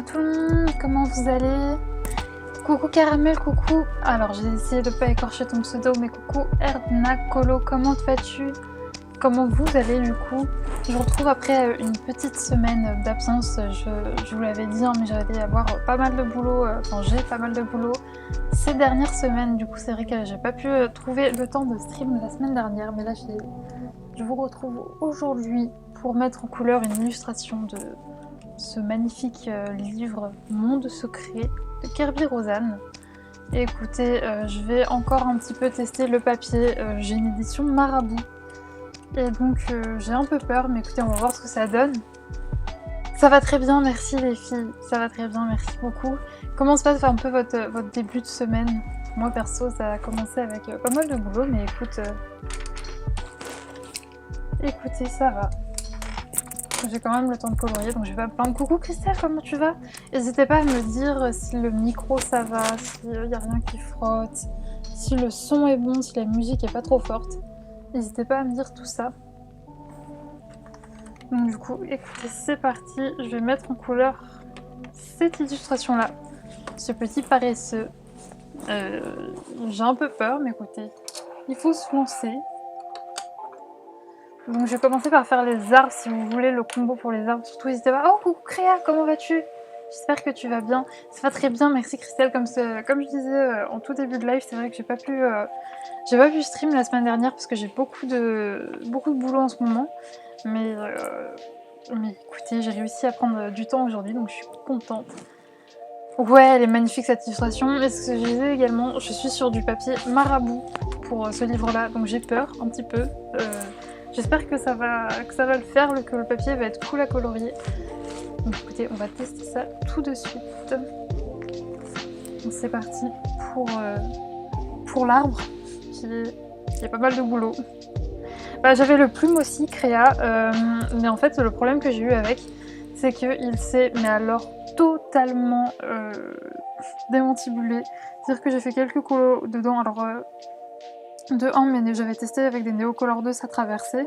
Hello tout le monde, comment vous allez? Coucou Caramel, coucou. Alors j'ai essayé de pas écorcher ton pseudo, mais coucou Erdna Colo, comment vas-tu? Comment vous allez du coup? Je vous retrouve après une petite semaine d'absence, je vous l'avais dit, hein, mais j'allais avoir pas mal de boulot, enfin j'ai pas mal de boulot ces dernières semaines, du coup c'est vrai que j'ai pas pu trouver le temps de stream la semaine dernière, mais là je vous retrouve aujourd'hui pour mettre en couleur une illustration de ce magnifique livre Monde secret de Kerby Rosanne. Et écoutez, je vais encore un petit peu tester le papier, j'ai une édition Marabout. Et donc j'ai un peu peur, mais écoutez, on va voir ce que ça donne. Ça va très bien, merci les filles, ça va très bien, merci beaucoup. Comment se passe un peu votre début de semaine? Moi perso, ça a commencé avec pas mal de boulot, mais écoutez, ça va. J'ai quand même le temps de colorier, donc je vais pas me plaindre. Coucou Christelle, comment tu vas? N'hésitez pas à me dire si le micro ça va, s'il y a rien qui frotte, si le son est bon, si la musique est pas trop forte. N'hésitez pas à me dire tout ça. Donc du coup, écoutez, c'est parti. Je vais mettre en couleur cette illustration-là. Ce petit paresseux. J'ai un peu peur, mais écoutez, il faut se lancer. Donc je vais commencer par faire les arbres, si vous voulez le combo pour les arbres. Surtout n'hésitez pas. Oh coucou Créa, comment vas-tu? J'espère que tu vas bien. Ça va très bien, merci Christelle. Comme je disais en tout début de live, c'est vrai que j'ai pas pu stream la semaine dernière parce que j'ai beaucoup de boulot en ce moment. Mais écoutez, j'ai réussi à prendre du temps aujourd'hui, donc je suis contente. Ouais, elle est magnifique cette illustration. Et ce que je disais également, je suis sur du papier Marabout pour ce livre-là, donc j'ai peur un petit peu. J'espère que ça va le faire, que le papier va être cool à colorier. Donc écoutez, on va tester ça tout de suite. Donc c'est parti pour l'arbre, qui a pas mal de boulot. Bah, j'avais le plume aussi, Créa, mais en fait le problème que j'ai eu avec, c'est qu'il s'est, mais alors totalement démantibulé. C'est-à-dire que j'ai fait quelques colos dedans, alors de 1, mais j'avais testé avec des Neocolor 2, ça traversait.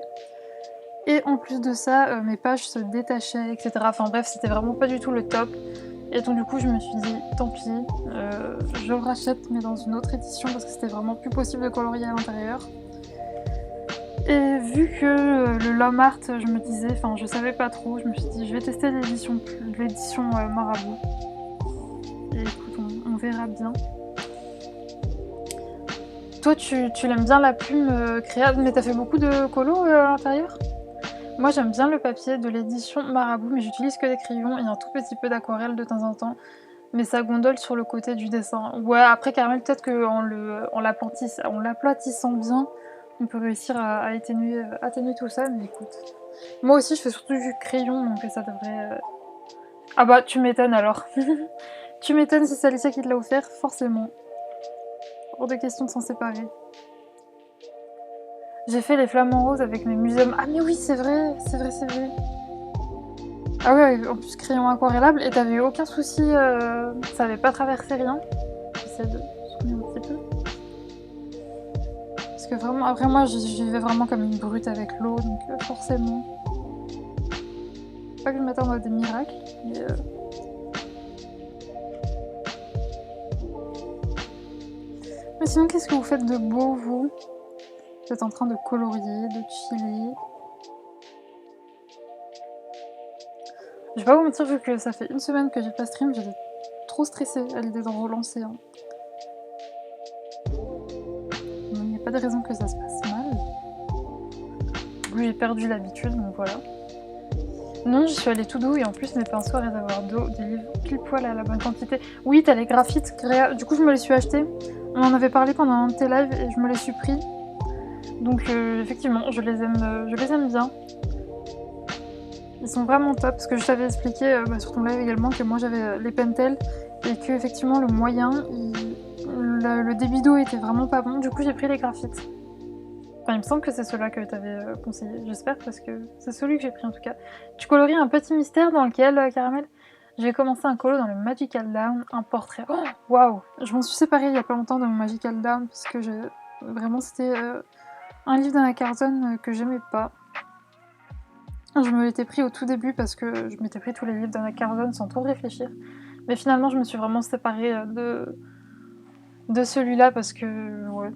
Et en plus de ça, mes pages se détachaient, etc. Enfin bref, c'était vraiment pas du tout le top. Et donc du coup, je me suis dit, tant pis, je le rachète, mais dans une autre édition, parce que c'était vraiment plus possible de colorier à l'intérieur. Et vu que le Lom Art, je me disais, enfin je savais pas trop, je me suis dit, je vais tester l'édition Marabout. Et écoute, on verra bien. Toi, tu l'aimes bien la plume Créa, mais t'as fait beaucoup de colos à l'intérieur? Moi, j'aime bien le papier de l'édition Marabout, mais j'utilise que des crayons et un tout petit peu d'aquarelle de temps en temps. Mais ça gondole sur le côté du dessin. Ouais, après, Caramel, peut-être qu'en l'aplatissant bien, on peut réussir à atténuer tout ça, mais écoute. Moi aussi, je fais surtout du crayon, donc ça devrait... Ah bah, tu m'étonnes alors. Tu m'étonnes si c'est Alicia qui te l'a offert, forcément. Hors de question de s'en séparer. J'ai fait les flamants roses avec mes muséums. Ah mais oui, c'est vrai. Ah ouais, en plus crayon aquarellable, et t'avais eu aucun souci, ça avait pas traversé rien. J'essaie de souvenir un petit peu. Parce que vraiment, après moi, j'y vais vraiment comme une brute avec l'eau, donc forcément. Pas que je m'attende à des miracles, mais... Mais sinon, qu'est-ce que vous faites de beau, vous? Vous êtes en train de colorier, de chiller. Je vais pas vous mentir, vu que ça fait une semaine que j'ai pas stream, j'étais trop stressée à l'idée d'en relancer un. Il n'y a pas de raison que ça se passe mal. Oui, j'ai perdu l'habitude, donc voilà. Non, j'y suis allée tout doux, et en plus mes pinceaux arrivent à avoir des livres pile poil à la bonne quantité. Oui, t'as les graphites, du coup je me les suis achetés. On en avait parlé pendant un de tes lives et je me les suis pris. Donc effectivement, je les aime bien. Ils sont vraiment top, parce que je t'avais expliqué sur ton live également que moi j'avais les Pentel et que effectivement le moyen, le débit d'eau était vraiment pas bon, du coup j'ai pris les graphites. Enfin, il me semble que c'est ceux-là que t'avais conseillé, j'espère, parce que c'est celui que j'ai pris en tout cas. Tu colories un petit mystère dans lequel, Caramel? J'ai commencé un colo dans le Magical Down, un portrait. Oh, waouh! Je m'en suis séparée il y a pas longtemps de mon Magical Down, parce que vraiment c'était un livre d'Anna Carson que j'aimais pas. Je me l'étais pris au tout début parce que je m'étais pris tous les livres d'Anna Cardone sans trop réfléchir. Mais finalement, je me suis vraiment séparée de celui-là parce que ouais,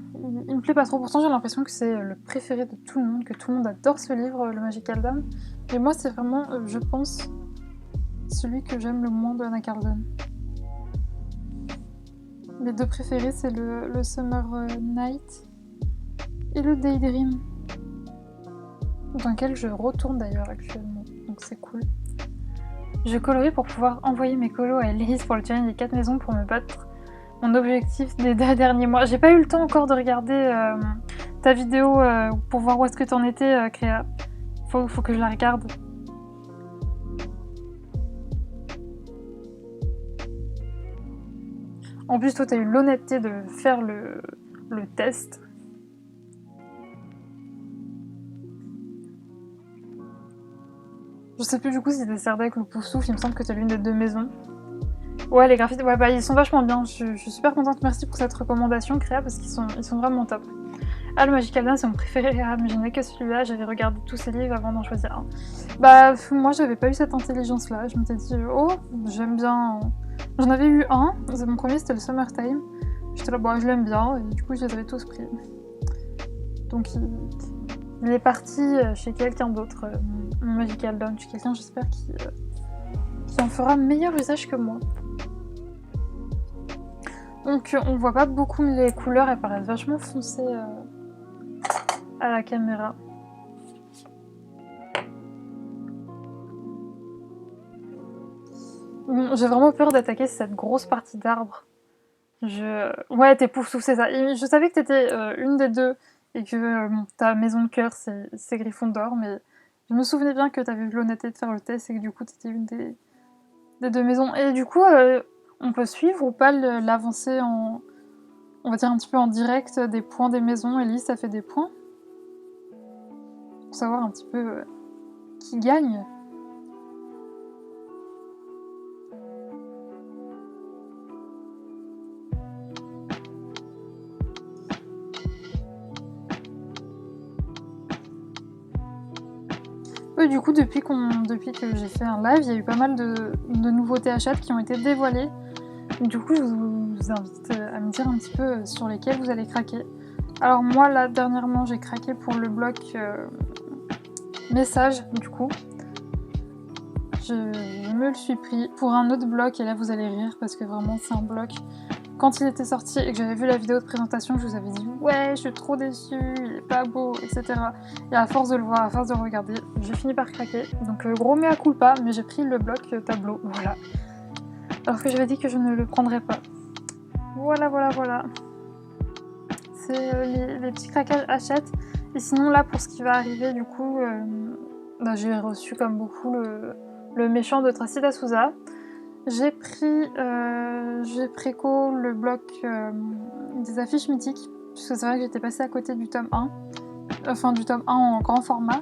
il me plaît pas trop. Pourtant, j'ai l'impression que c'est le préféré de tout le monde, que tout le monde adore ce livre, Le Magical Dame. Et moi, c'est vraiment, je pense, celui que j'aime le moins de Anna Cardone. Mes deux préférés, c'est le Summer Night et le Daydream, dans lequel je retourne d'ailleurs actuellement, donc c'est cool. Je colorie pour pouvoir envoyer mes colos à Elise pour le challenge des 4 maisons pour me battre. Mon objectif des 2 derniers mois. J'ai pas eu le temps encore de regarder ta vidéo pour voir où est-ce que t'en étais, Créa. Faut que je la regarde. En plus, toi, t'as eu l'honnêteté de faire le test. Je sais plus du coup si c'était Serdaigle ou Poufsouffle, il me semble que t'as l'une des 2 maisons. Ouais, les graphismes, ouais, bah ils sont vachement bien. Je suis super contente, merci pour cette recommandation, Créa, parce qu'ils sont vraiment top. Ah, le Magical Dame, c'est mon préféré, mais je n'ai que celui-là, j'avais regardé tous ces livres avant d'en choisir un. Bah, moi, j'avais pas eu cette intelligence-là, je m'étais dit, oh, j'aime bien... J'en avais eu un, mon premier, c'était le Summertime. J'étais là, bah, je l'aime bien, et du coup, je les avais tous pris. Donc, il est parti chez quelqu'un d'autre, mon Magical Dame, chez quelqu'un, j'espère, qui en fera meilleur usage que moi. Donc, on voit pas beaucoup, mais les couleurs, elles paraissent vachement foncées à la caméra. J'ai vraiment peur d'attaquer cette grosse partie d'arbre. Ouais, t'es Poufsouffle, c'est ça. Et je savais que t'étais une des 2 et que ta maison de cœur, c'est Gryffondor, mais je me souvenais bien que t'avais eu l'honnêteté de faire le test et que du coup, t'étais une des 2 maisons. Et du coup, on peut suivre ou pas l'avancée en... On va dire un petit peu en direct des points des maisons. Elise, ça fait des points pour savoir un petit peu qui gagne. Oui, du coup, depuis que j'ai fait un live, il y a eu pas mal de nouveautés achats qui ont été dévoilées. Du coup, je vous invite à me dire un petit peu sur lesquels vous allez craquer. Alors moi, là, dernièrement, j'ai craqué pour le bloc message, du coup. Je me le suis pris pour un autre bloc, et là, vous allez rire, parce que vraiment, c'est un bloc... Quand il était sorti et que j'avais vu la vidéo de présentation, je vous avais dit « Ouais, je suis trop déçue, il est pas beau, etc. » Et à force de le voir, à force de le regarder, j'ai fini par craquer. Donc gros mea culpa, mais j'ai pris le bloc tableau, voilà. Alors que j'avais dit que je ne le prendrais pas. Voilà, voilà, voilà. C'est les petits craquages achètes. Et sinon là, pour ce qui va arriver, du coup, j'ai reçu comme beaucoup le méchant de Tracy Souza. J'ai préco le bloc des affiches mythiques, puisque c'est vrai que j'étais passée à côté du tome 1, enfin du tome 1 en grand format,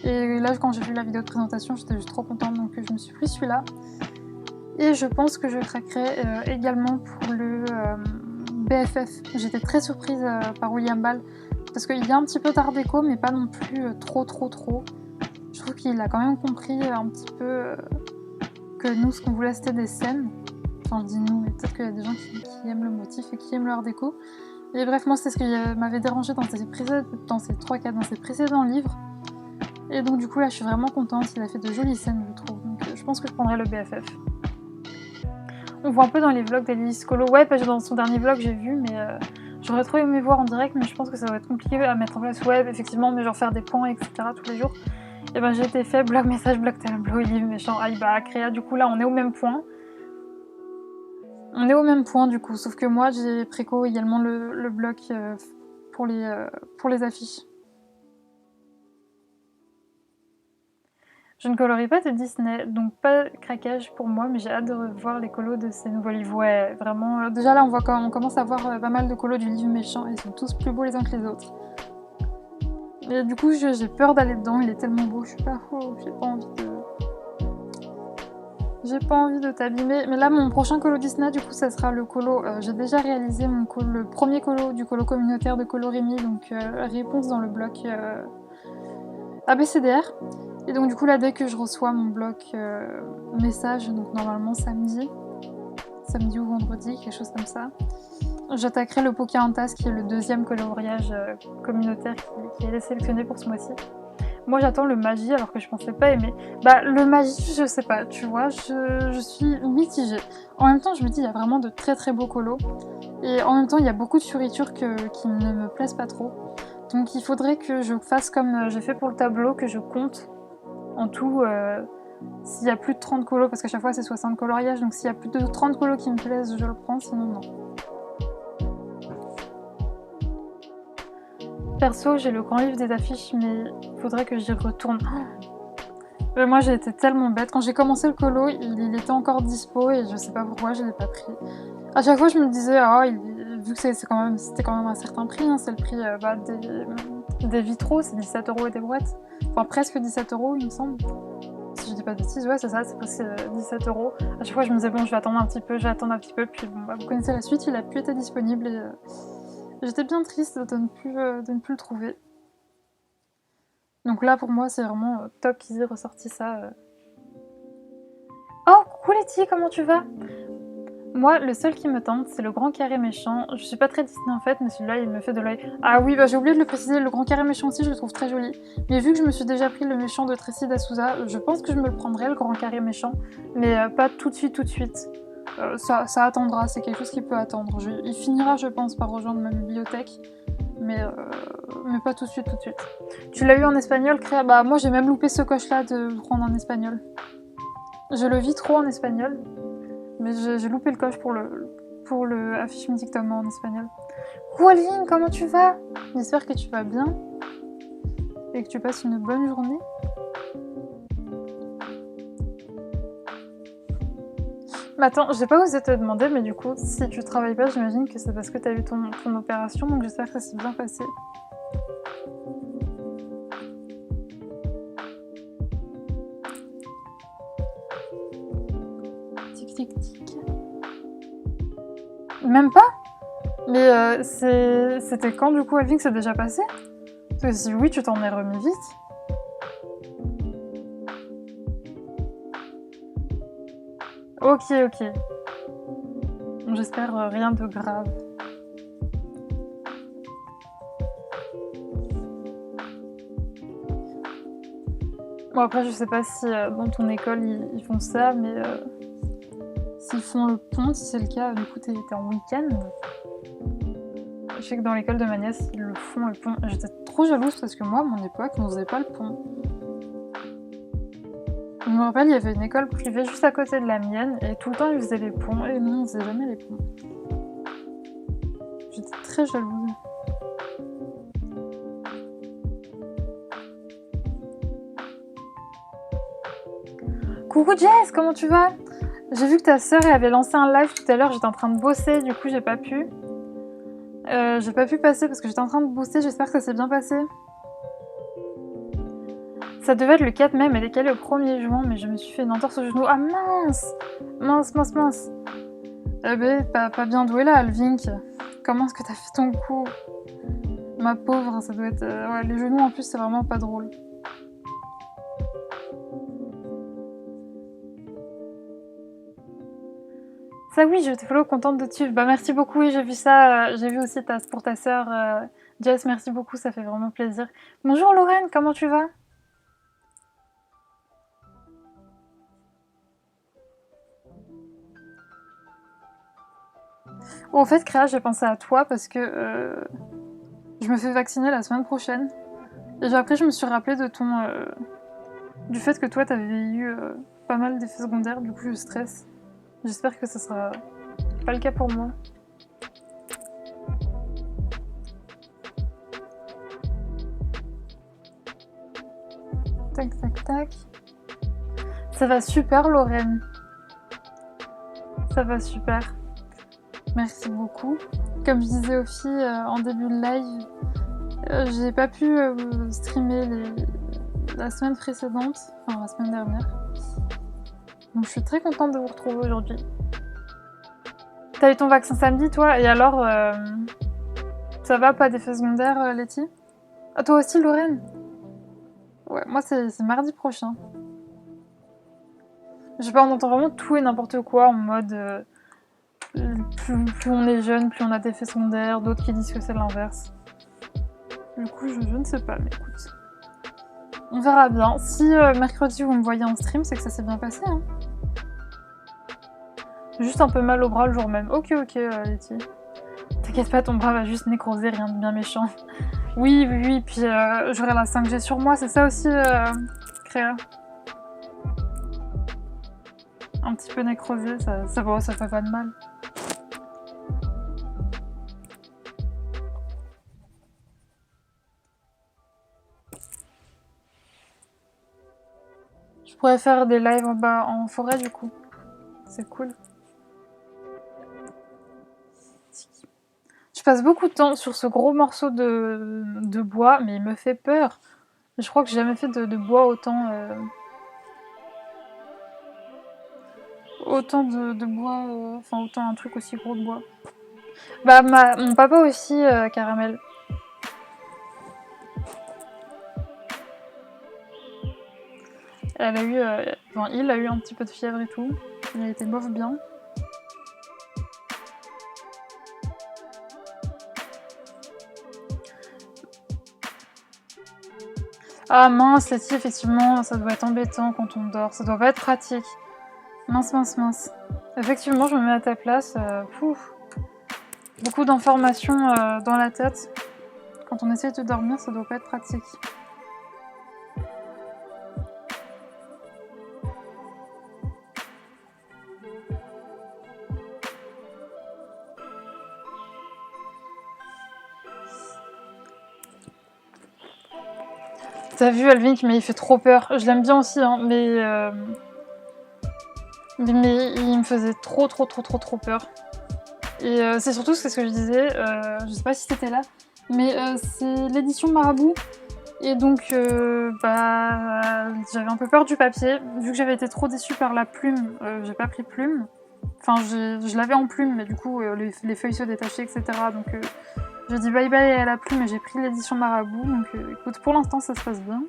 et là quand j'ai vu la vidéo de présentation, j'étais juste trop contente, donc je me suis pris celui-là. Et je pense que je craquerai également pour le BFF. J'étais très surprise par William Ball, parce qu'il y a un petit peu d'art déco, mais pas non plus trop. Je trouve qu'il a quand même compris un petit peu... que nous, ce qu'on voulait, c'était des scènes. Enfin, je dis nous, mais peut-être qu'il y a des gens qui aiment le motif et qui aiment leur déco. Et bref, moi, c'est ce qui m'avait dérangé dans ces précédents livres. Et donc, du coup, là, je suis vraiment contente. Il a fait de jolies scènes, je trouve. Donc, je pense que je prendrai le BFF. On voit un peu dans les vlogs d'Elise Colo. Ouais, dans son dernier vlog, j'ai vu, mais j'aurais trop aimé voir en direct, mais je pense que ça va être compliqué à mettre en place. Ouais, effectivement, mais genre faire des points, etc. tous les jours. Et ben j'ai été fait, bloc message, bloc tableau, livre méchant, Aïba, Créa, du coup là on est au même point. On est au même point du coup, sauf que moi j'ai préco également le bloc pour les affiches. Je ne colorie pas de Disney, donc pas de craquage pour moi, mais j'ai hâte de revoir les colos de ces nouveaux livres. Ouais, vraiment, déjà là on commence à voir pas mal de colos du livre méchant, et ils sont tous plus beaux les uns que les autres. Et du coup, j'ai peur d'aller dedans, il est tellement beau, je suis pas fou, j'ai pas envie de t'abîmer. Mais là, mon prochain colo Disney, du coup, ça sera le colo. J'ai déjà réalisé le premier colo du colo communautaire de Colorémie, donc réponse dans le bloc ABCDR. Et donc du coup là, dès que je reçois mon bloc message, donc normalement samedi ou vendredi, quelque chose comme ça, j'attaquerai le Pocahontas qui est le deuxième coloriage communautaire qui est sélectionné pour ce mois-ci. Moi j'attends le Magie alors que je pensais pas aimer. Bah le Magie je sais pas, tu vois, je suis mitigée. En même temps je me dis il y a vraiment de très très beaux colos. Et en même temps il y a beaucoup de fioritures qui ne me plaisent pas trop. Donc il faudrait que je fasse comme j'ai fait pour le tableau, que je compte en tout s'il y a plus de 30 colos, parce qu'à chaque fois c'est 60 coloriages, donc s'il y a plus de 30 colos qui me plaisent je le prends, sinon non. Perso, j'ai le grand livre des affiches, mais il faudrait que j'y retourne. Moi, j'ai été tellement bête. Quand j'ai commencé le colo, il était encore dispo et je sais pas pourquoi je l'ai pas pris. À chaque fois, je me disais, vu que c'était quand même un certain prix, hein, c'est le prix des vitraux, c'est 17 € et des boîtes. Enfin, presque 17 €, il me semble. Si je dis pas de bêtises, ouais, c'est ça, c'est presque 17 €. À chaque fois, je me disais, bon, je vais attendre un petit peu, puis bon, bah, vous connaissez la suite, il a plus été disponible et j'étais bien triste de ne plus le trouver. Donc là, pour moi, c'est vraiment top qu'ils aient ressorti ça. Oh, coucou Letty, comment tu vas? Moi, le seul qui me tente, c'est le grand carré méchant. Je suis pas très Disney en fait, mais celui-là, il me fait de l'œil. Ah oui, bah j'ai oublié de le préciser, le grand carré méchant aussi, je le trouve très joli. Mais vu que je me suis déjà pris le méchant de Tracy D'Souza, je pense que je me le prendrai, le grand carré méchant. Mais pas tout de suite. Ça attendra, c'est quelque chose qui peut attendre. Il finira, je pense, par rejoindre ma bibliothèque. Mais pas tout de suite. Tu l'as eu en espagnol, Créa? Bah moi j'ai même loupé ce coche-là de le prendre en espagnol. Je le vis trop en espagnol, mais j'ai loupé le coche pour le affiche mythique Thomas en espagnol. Walvin, comment tu vas? J'espère que tu vas bien et que tu passes une bonne journée. Mais attends, j'ai pas osé te demander, mais du coup, si tu travailles pas, j'imagine que c'est parce que t'as eu ton opération, donc j'espère que ça s'est bien passé. Tic tic tic. Même pas? Mais c'était quand du coup, Alvin, que c'est déjà passé? Parce que si oui, tu t'en es remis vite. Ok. J'espère rien de grave. Bon après je sais pas si dans ton école ils font ça, mais s'ils font le pont, si c'est le cas, du coup t'es en week-end. Je sais que dans l'école de ma nièce ils le font le pont. J'étais trop jalouse parce que moi à mon époque on faisait pas le pont. Je me rappelle, il y avait une école privée juste à côté de la mienne et tout le temps ils faisaient les ponts et nous on faisait jamais les ponts. J'étais très jalouse. Coucou Jess, comment tu vas? J'ai vu que ta sœur avait lancé un live tout à l'heure, j'étais en train de bosser, du coup j'ai pas pu. J'ai pas pu passer parce que j'étais en train de booster, j'espère que ça s'est bien passé. Ça devait être le 4 mai, mais décalé au 1er juin, mais je me suis fait une entorse au genou. Ah mince! Mince. Pas bien doué là, Alvink. Comment est-ce que t'as fait ton coup? Ma pauvre, ça doit être... ouais, les genoux en plus, c'est vraiment pas drôle. Ça oui, je te follow, contente de te suivre. Bah merci beaucoup, oui, j'ai vu ça. J'ai vu aussi pour ta sœur. Jess, merci beaucoup, ça fait vraiment plaisir. Bonjour Lorraine, comment tu vas? Oh, en fait, Créa, j'ai pensé à toi parce que je me fais vacciner la semaine prochaine. Et après, je me suis rappelé de du fait que toi, t'avais eu pas mal d'effets secondaires, du coup, je stresse. J'espère que ce sera pas le cas pour moi. Tac. Ça va super, Lorraine. Ça va super. Merci beaucoup. Comme je disais aux filles en début de live, j'ai pas pu streamer la semaine précédente, enfin la semaine dernière. Donc je suis très contente de vous retrouver aujourd'hui. T'as eu ton vaccin samedi, toi? Et alors, ça va, pas d'effets secondaires, Letty? Ah, toi aussi, Lorraine? Ouais, moi c'est mardi prochain. Je sais pas, on entend vraiment tout et n'importe quoi en mode plus on est jeune, plus on a d'effets secondaires, d'autres qui disent que c'est l'inverse. Du coup, je ne sais pas, mais écoute. On verra bien. Si mercredi vous me voyez en stream, c'est que ça s'est bien passé. Hein. Juste un peu mal au bras le jour même. Ok, Letty. T'inquiète pas, ton bras va juste nécroser, rien de bien méchant. Oui, puis j'aurai la 5G sur moi, c'est ça aussi, Créa. Un petit peu nécrosé, ça fait pas de mal. Je pourrais faire des lives en forêt du coup. C'est cool. Je passe beaucoup de temps sur ce gros morceau de bois, mais il me fait peur. Je crois que j'ai jamais fait de bois autant... autant de bois... Enfin, autant un truc aussi gros de bois. Bah, mon papa aussi, Caramel. Elle a eu... Enfin, il a eu un petit peu de fièvre et tout. Il a été bof bien. Ah mince, Letty, effectivement, ça doit être embêtant quand on dort. Ça doit pas être pratique. Mince. Effectivement, je me mets à ta place. Pouf. Beaucoup d'informations dans la tête. Quand on essaie de dormir, ça doit pas être pratique. T'as vu Alvin, mais il fait trop peur. Je l'aime bien aussi, hein, mais il me faisait trop peur. Et c'est surtout ce que je disais, je sais pas si t'étais là, mais c'est l'édition Marabout. Et donc, j'avais un peu peur du papier. Vu que j'avais été trop déçue par la plume, j'ai pas pris plume. Enfin, je l'avais en plume, mais du coup, les feuilles se détachaient, etc. Donc, j'ai dit bye bye à la plume et j'ai pris l'édition Marabout. Donc, écoute, pour l'instant, ça se passe bien.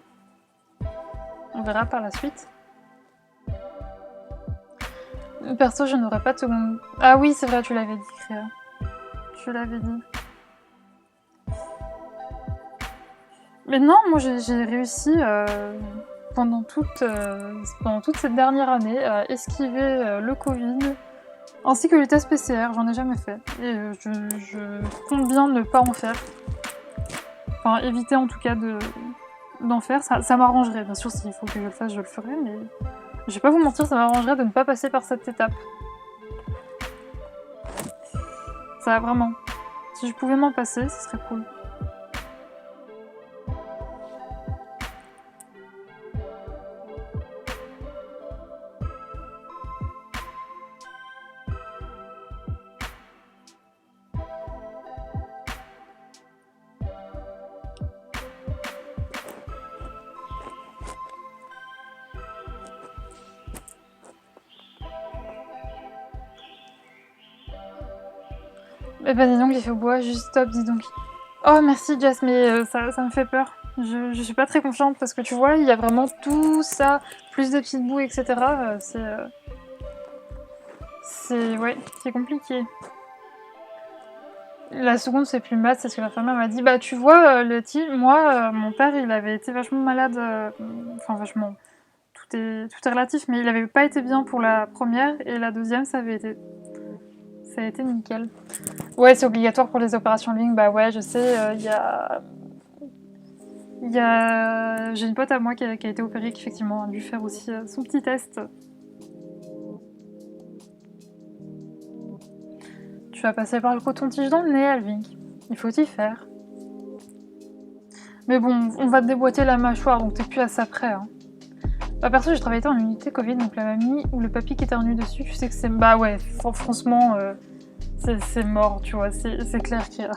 On verra par la suite. Perso, je n'aurais pas de seconde. Ah oui, c'est vrai, tu l'avais dit, Créa. Tu l'avais dit. Mais non, moi j'ai réussi pendant toute cette dernière année à esquiver le Covid ainsi que les tests PCR. J'en ai jamais fait. Et je compte bien ne pas en faire. Enfin, éviter en tout cas d'en faire. Ça m'arrangerait. Bien sûr, s'il faut que je le fasse, je le ferai. Mais je vais pas vous mentir, ça m'arrangerait de ne pas passer par cette étape. Ça, vraiment. Si je pouvais m'en passer, ce serait cool. Eh ben dis donc, j'ai fait au bois, juste stop, dis donc. Oh merci Jess, mais ça me fait peur. Je suis pas très confiante parce que tu vois, il y a vraiment tout ça, plus de petites boues, etc. Ouais, c'est compliqué. La seconde, c'est plus maths, c'est ce que l'infirmière m'a dit. Bah tu vois, Letty, moi, mon père, il avait été vachement malade, enfin vachement, tout est relatif, mais il avait pas été bien pour la première, et la deuxième, ça a été nickel. Ouais, c'est obligatoire pour les opérations ligne. Bah ouais, je sais, j'ai une pote à moi qui a été opérée, qui effectivement a dû faire aussi son petit test. Tu vas passer par le coton-tige dans le nez, Alvin. Il faut y faire. Mais bon, on va te déboîter la mâchoire, donc t'es plus à ça près. Hein. Bah perso, j'ai travaillé en unité Covid, donc la mamie ou le papy qui éternue dessus, tu sais que c'est... Bah ouais, franchement, c'est mort, tu vois, c'est clair qu'il y a...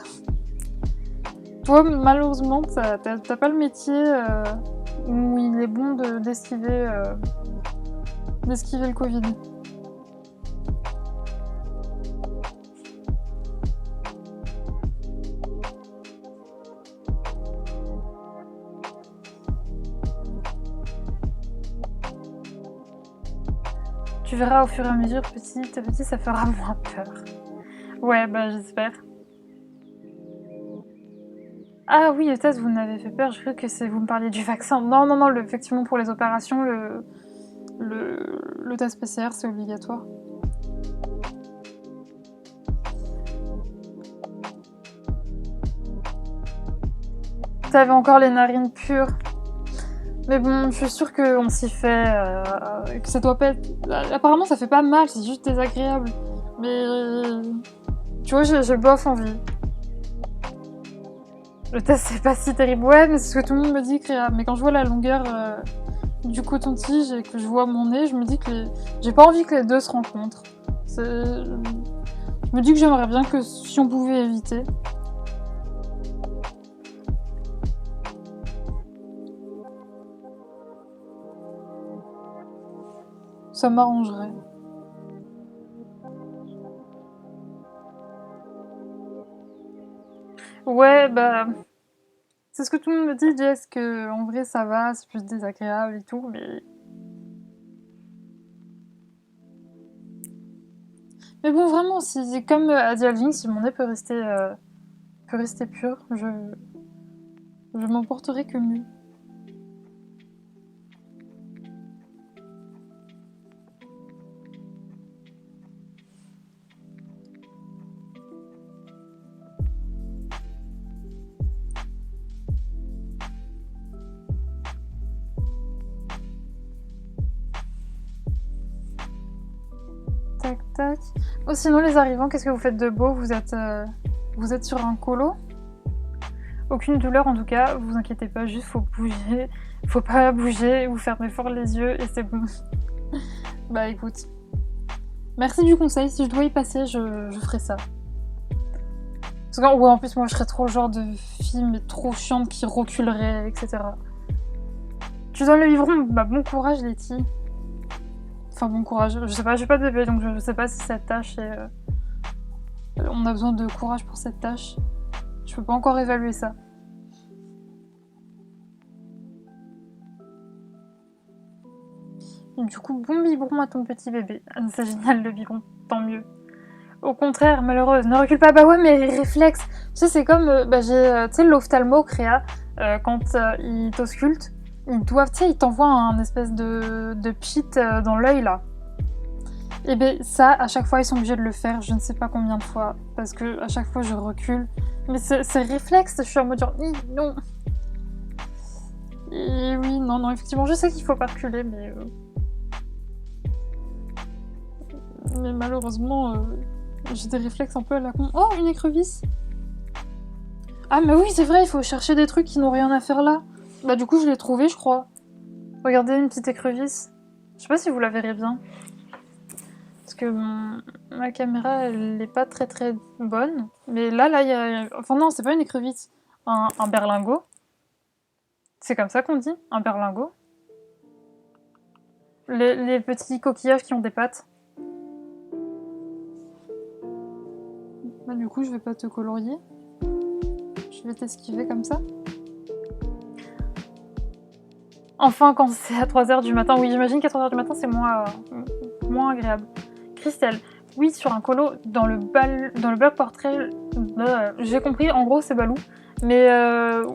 Toi, malheureusement, t'as pas le métier où il est bon d'esquiver le Covid. Tu verras au fur et à mesure, petit à petit, ça fera moins peur. Ouais, bah j'espère. Ah oui, le test, vous m'avez fait peur, je crois que c'est vous me parliez du vaccin. Non, non, non, effectivement, pour les opérations, le test PCR, c'est obligatoire. T'avais encore les narines pures. Mais bon, je suis sûre qu'on s'y fait, que ça doit pas être... Apparemment, ça fait pas mal, c'est juste désagréable. Mais... Tu vois, j'ai bof envie. Le test, c'est pas si terrible. Ouais, mais c'est ce que tout le monde me dit, Créa. Mais quand je vois la longueur du coton-tige et que je vois mon nez, je me dis que j'ai pas envie que les deux se rencontrent. Je me dis que j'aimerais bien que si on pouvait éviter. Ça m'arrangerait. Ouais, bah... C'est ce que tout le monde me dit, Jess, que en vrai ça va, c'est plus désagréable et tout, mais... Mais bon, vraiment, si, comme a dit Alvin, si mon nez peut rester pur, je m'en porterai que mieux. Tac, tac. Oh, sinon, les arrivants, qu'est-ce que vous faites de beau? Vous êtes sur un colo? Aucune douleur en tout cas, vous inquiétez pas, juste faut bouger. Faut pas bouger, vous fermez fort les yeux et c'est bon. Bah écoute. Merci du conseil, si je dois y passer, je ferai ça. Parce que, ouais, en plus, moi je serais trop le genre de fille mais trop chiante qui reculerait, etc. Tu donnes le biberon? Bah bon courage, Letty. Enfin, bon courage. Je sais pas, j'ai pas de bébé donc je sais pas si cette tâche est. On a besoin de courage pour cette tâche. Je peux pas encore évaluer ça. Du coup, bon biberon à ton petit bébé. C'est génial le biberon, tant mieux. Au contraire, malheureuse, ne recule pas. Bah ouais, mais réflexe. Tu sais, c'est comme, j'ai, tu sais, l'ophtalmo, Créa, quand il t'ausculte, ils doivent, tu sais, ils t'envoient un espèce de pchit dans l'œil, là. Et ben ça, à chaque fois, ils sont obligés de le faire, je ne sais pas combien de fois, parce que à chaque fois, je recule. Mais c'est réflexe, je suis en mode genre, non. Et oui, non, non, effectivement, je sais qu'il faut pas reculer, mais malheureusement, j'ai des réflexes un peu à la con. Oh, une écrevisse! Ah, mais oui, c'est vrai, il faut chercher des trucs qui n'ont rien à faire là. Bah, du coup, je l'ai trouvé, je crois. Regardez, une petite écrevisse. Je sais pas si vous la verrez bien. Parce que ma caméra, elle est pas très très bonne. Mais là, il y a... Enfin non, c'est pas une écrevisse. Un berlingot. C'est comme ça qu'on dit, un berlingot. Les petits coquillages qui ont des pattes. Bah, du coup, je vais pas te colorier. Je vais t'esquiver comme ça. Enfin, quand c'est à 3h du matin. Oui, j'imagine qu'à 3h du matin, c'est moins agréable. Christelle, oui, sur un colo, dans le bloc portrait, j'ai compris, en gros, c'est Balou. Mais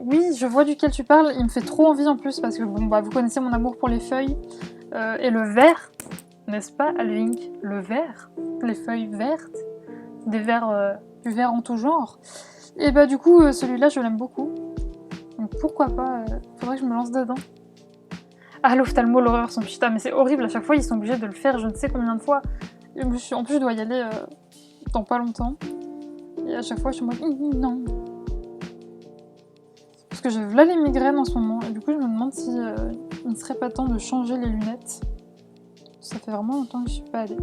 oui, je vois duquel tu parles, il me fait trop envie en plus, parce que bon, bah, vous connaissez mon amour pour les feuilles. Et le vert, n'est-ce pas, Alvink? Le vert, les feuilles vertes, du vert en tout genre. Et bah du coup, celui-là, je l'aime beaucoup. Donc pourquoi pas, faudrait que je me lance dedans. Ah, l'ophtalmo, l'horreur, son putain, mais c'est horrible, à chaque fois, ils sont obligés de le faire je ne sais combien de fois. Et en plus, je dois y aller dans pas longtemps. Et à chaque fois, je suis en mode, non. Parce que j'ai là les migraines en ce moment, et du coup, je me demande si il ne serait pas temps de changer les lunettes. Ça fait vraiment longtemps que je suis pas allée.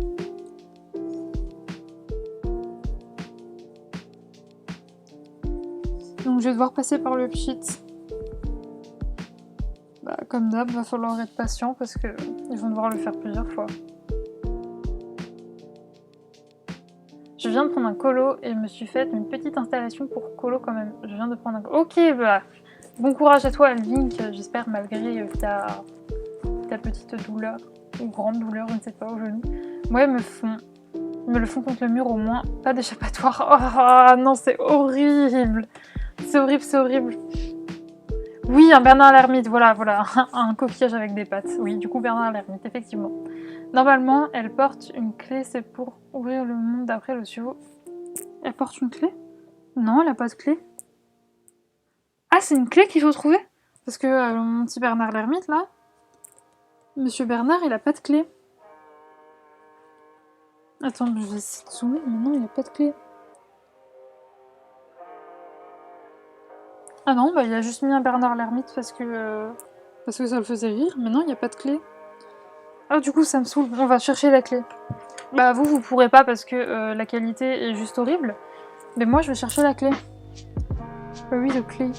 Donc je vais devoir passer par le pchit. Bah, comme d'hab, va falloir être patient parce que ils vont devoir le faire plusieurs fois. Je viens de prendre un colo et me suis faite une petite installation pour colo quand même. Je viens de prendre un colo. Ok, bah, bon courage à toi, Alvink. J'espère malgré ta petite douleur. ou grande douleur, je ne sais pas, au genou. Moi, ils me le font contre le mur au moins, pas d'échappatoire. Oh non, c'est horrible. C'est horrible, c'est horrible. Oui, un Bernard l'ermite, voilà, un coquillage avec des pattes. Oui, du coup, Bernard l'ermite, effectivement. Normalement, elle porte une clé, c'est pour ouvrir le monde d'après le suivant. Elle porte une clé? Non, elle a pas de clé. Ah, c'est une clé qu'il faut trouver? Parce que mon petit Bernard l'ermite, là, Monsieur Bernard, il a pas de clé. Attends, je vais essayer de zoomer, mais non, il a pas de clé. Ah non, bah il a juste mis un Bernard l'ermite parce que ça le faisait rire, mais non, il n'y a pas de clé. Ah, du coup, ça me saoule, on va chercher la clé. Bah vous pourrez pas parce que la qualité est juste horrible, mais moi je vais chercher la clé. Bah oui, de clé.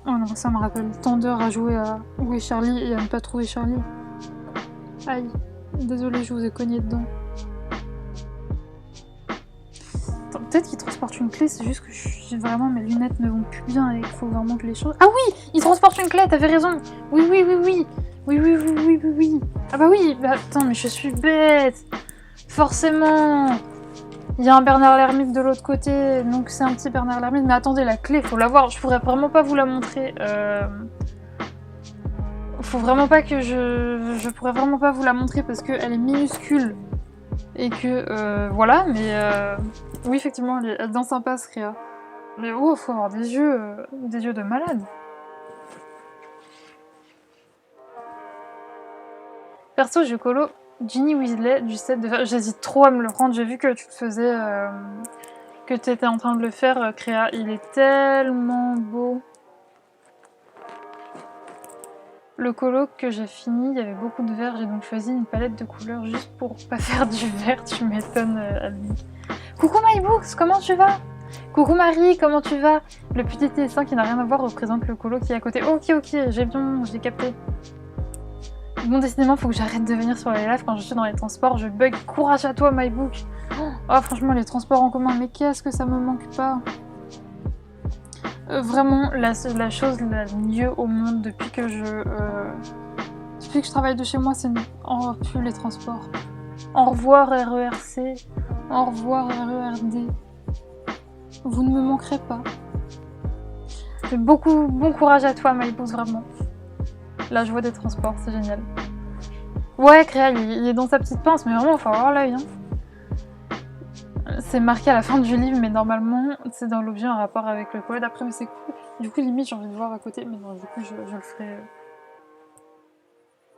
Oh non, ça me rappelle tant d'heures à jouer à Où est Charlie et à ne pas trouver Charlie. Aïe, désolée, je vous ai cogné dedans. Attends, peut-être qu'il transporte une clé, c'est juste que vraiment mes lunettes ne vont plus bien et qu'il faut vraiment que je les change. Ah oui, il transporte une clé, t'avais raison. Oui. Oui. Ah bah oui, bah attends, mais je suis bête. Forcément. Il y a un Bernard l'ermite de l'autre côté, donc c'est un petit Bernard l'ermite. Mais attendez, la clé, faut la voir. Je pourrais vraiment pas vous la montrer. Faut vraiment pas que je pourrais vraiment pas vous la montrer parce qu'elle est minuscule. Et que, voilà, mais oui, effectivement, elle est bien sympa, ce Créa. Mais oh, faut avoir des yeux de malade. Perso, je colo Ginny Weasley du set de... J'hésite trop à me le prendre, j'ai vu que tu le faisais, que tu étais en train de le faire, Créa. Il est tellement beau. Le colo que j'ai fini, il y avait beaucoup de vert, j'ai donc choisi une palette de couleurs juste pour pas faire du vert, tu m'étonnes, Albi. Coucou MyBooks, comment tu vas? Coucou Marie, comment tu vas? Le petit dessin qui n'a rien à voir représente le colo qui est à côté. Ok, j'ai capté. Bon, décidément, faut que j'arrête de venir sur les lives quand je suis dans les transports, je bug. Courage à toi, MyBook. Oh, franchement, les transports en commun, mais qu'est-ce que ça me manque pas. Vraiment, la chose la mieux au monde depuis que je travaille de chez moi, c'est oh, plus les transports. Au revoir RERC, au revoir RERD. Vous ne me manquerez pas. Bon courage à toi, MyBook, vraiment. Là, je vois des transports, c'est génial. Ouais, Créa, il est dans sa petite pince, mais vraiment, il faut avoir l'œil. Hein. C'est marqué à la fin du livre, mais normalement, c'est dans l'objet en rapport avec le colo d'après, mais c'est cool. Du coup, limite, j'ai envie de voir à côté, mais non, du coup, je le ferai.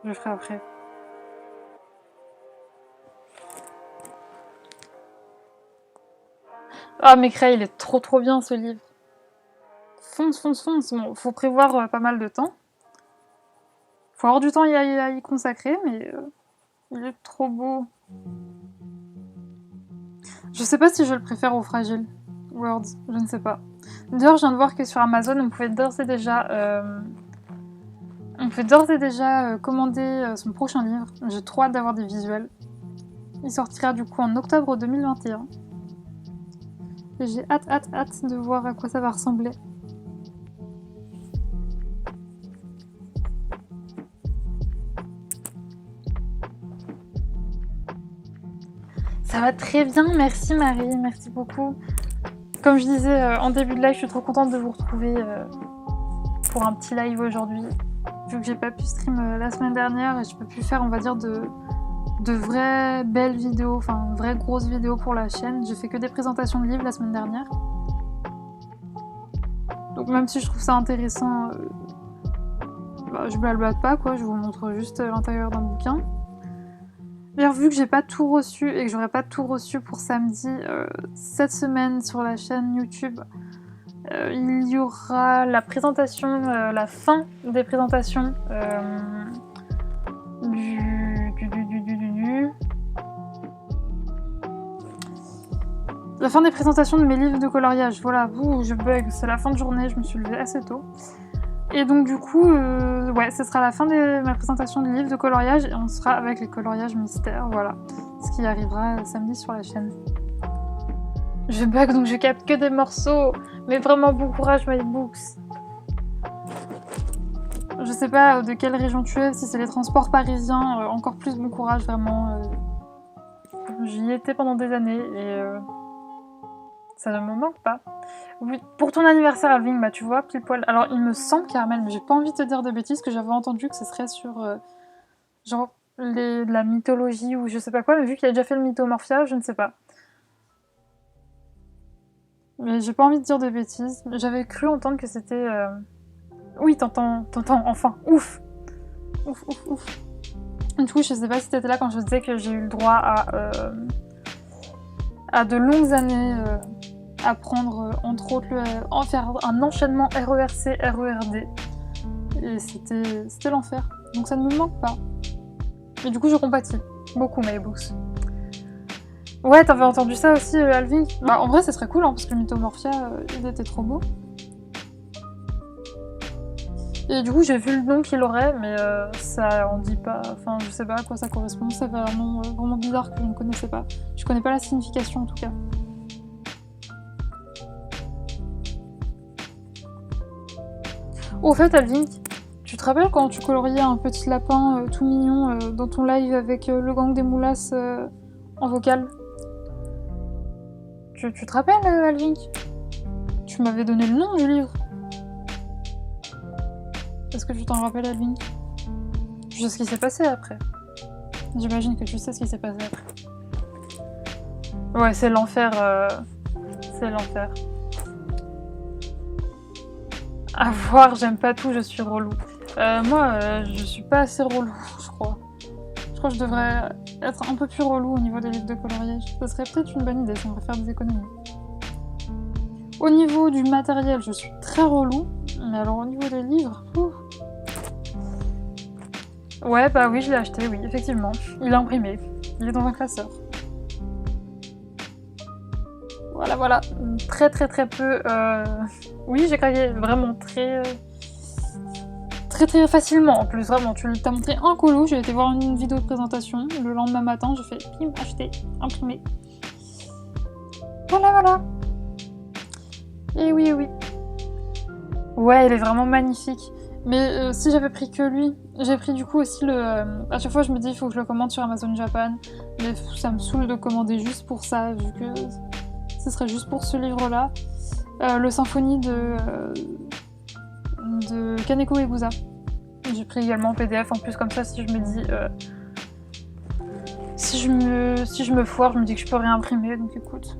Je le ferai après. Ah, mais Créa, il est trop bien ce livre. Fonce. Bon, faut prévoir pas mal de temps. Faut avoir du temps à y consacrer, mais il est trop beau. Je sais pas si je le préfère au Fragile Words, je ne sais pas. D'ailleurs, je viens de voir que sur Amazon, on pouvait d'ores et déjà commander son prochain livre. J'ai trop hâte d'avoir des visuels. Il sortira du coup en octobre 2021. Et j'ai hâte de voir à quoi ça va ressembler. Ça va très bien, merci Marie, merci beaucoup. Comme je disais en début de live, je suis trop contente de vous retrouver pour un petit live aujourd'hui. Vu que j'ai pas pu stream la semaine dernière et je peux plus faire, on va dire, de vraies belles vidéos, enfin vraies grosses vidéos pour la chaîne. J'ai fait que des présentations de livres la semaine dernière. Donc même si je trouve ça intéressant, je blablate pas quoi, je vous montre juste l'intérieur d'un bouquin. D'ailleurs, vu que j'ai pas tout reçu et que j'aurai pas tout reçu pour samedi, cette semaine sur la chaîne YouTube, il y aura la présentation, la fin des présentations la fin des présentations de mes livres de coloriage. Voilà, je bug, c'est la fin de journée, je me suis levée assez tôt. Et donc du coup, ouais, ce sera la fin de ma présentation de livres de coloriage et on sera avec les coloriages mystères, voilà. Ce qui arrivera samedi sur la chaîne. Je bug donc je capte que des morceaux. Mais vraiment bon courage MyBooks. Je sais pas de quelle région tu es, si c'est les transports parisiens, encore plus bon courage vraiment. J'y étais pendant des années et ça ne me manque pas. Oui, pour ton anniversaire Alvin, bah tu vois, pile poil. Alors il me semble Carmel, mais j'ai pas envie de te dire de bêtises, que j'avais entendu que ce serait sur genre de la mythologie ou je sais pas quoi, mais vu qu'il a déjà fait le Mythomorphia, je ne sais pas. Mais j'ai pas envie de dire de bêtises. J'avais cru entendre que c'était... Oui, t'entends, enfin, ouf. Ouf, ouf, ouf. Du coup, je sais pas si t'étais là quand je disais que j'ai eu le droit à de longues années à prendre, entre autres, en faire un enchaînement RERC, RERD. Et c'était l'enfer. Donc ça ne me manque pas. Et du coup, je compatis beaucoup MyBooks. Ouais, t'avais entendu ça aussi, Alvin? Bah, en vrai, ça serait cool, hein, parce que Mythomorphia, il était trop beau. Et du coup, j'ai vu le nom qu'il aurait, mais ça en dit pas. Enfin, je sais pas à quoi ça correspond. Ça fait un nom vraiment bizarre que je ne connaissais pas. Je connais pas la signification en tout cas. Au fait, Alvin, tu te rappelles quand tu coloriais un petit lapin tout mignon dans ton live avec le gang des moulasses en vocal? Tu te rappelles, Alvin? Tu m'avais donné le nom du livre. Est-ce que tu t'en rappelles, Alvin? Tu sais ce qui s'est passé après. J'imagine que tu sais ce qui s'est passé après. Ouais, c'est l'enfer. C'est l'enfer. À voir, j'aime pas tout, je suis relou. Moi, je suis pas assez relou, je crois. Je crois que je devrais être un peu plus relou au niveau des livres de coloriage. Ça serait peut-être une bonne idée si on va faire des économies. Au niveau du matériel, je suis très relou. Mais alors au niveau des livres... Ouais, bah oui, je l'ai acheté, oui, effectivement. Il est imprimé. Il est dans un classeur. Voilà, voilà. Très très très peu... Oui, j'ai craqué vraiment très... Très très facilement en plus, vraiment. Tu t'as montré un colo, j'ai été voir une vidéo de présentation. Le lendemain matin, j'ai fait pim, acheter, imprimer. Voilà, voilà. Et oui, oui. Ouais, il est vraiment magnifique. Mais si j'avais pris que lui, j'ai pris du coup aussi le... à chaque fois, je me dis, il faut que je le commande sur Amazon Japan. Mais ça me saoule de commander juste pour ça, vu que ce serait juste pour ce livre-là. Le Symphonie de Kaneko Egusa. J'ai pris également en PDF en plus, comme ça, si je me dis... si je me foire, je me dis que je peux réimprimer, donc écoute.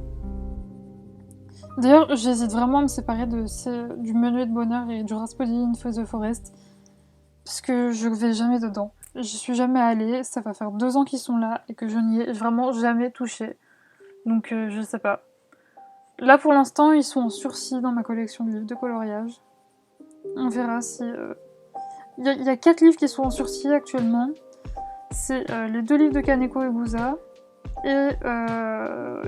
D'ailleurs, j'hésite vraiment à me séparer du Menuet de Bonheur et du Rasputin for the Forest, parce que je vais jamais dedans. J'y suis jamais allée, ça va faire 2 ans qu'ils sont là, et que je n'y ai vraiment jamais touché. Donc je sais pas. Là pour l'instant, ils sont en sursis dans ma collection de livres de coloriage. On verra si... Il y a 4 livres qui sont en sursis actuellement. C'est les 2 livres de Kaneko Egusa, et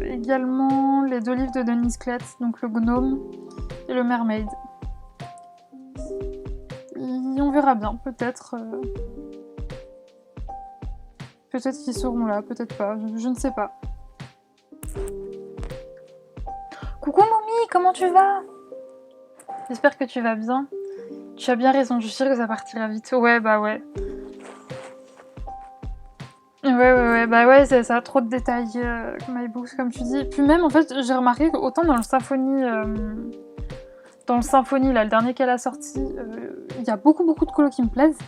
également les 2 livres de Denise Klett, donc le Gnome et le Mermaid. Et on verra bien, peut-être... Peut-être qu'ils seront là, peut-être pas, je ne sais pas. Coucou Mommy, comment tu vas? J'espère que tu vas bien. Tu as bien raison, je suis sûre que ça partira vite. Ouais, bah ouais. Ouais, bah ouais, c'est ça, trop de détails, MyBooks, comme tu dis. Puis même, en fait, j'ai remarqué qu'autant dans le Symphonie, là, le dernier qu'elle a sorti, il y a beaucoup de colos qui me plaisent.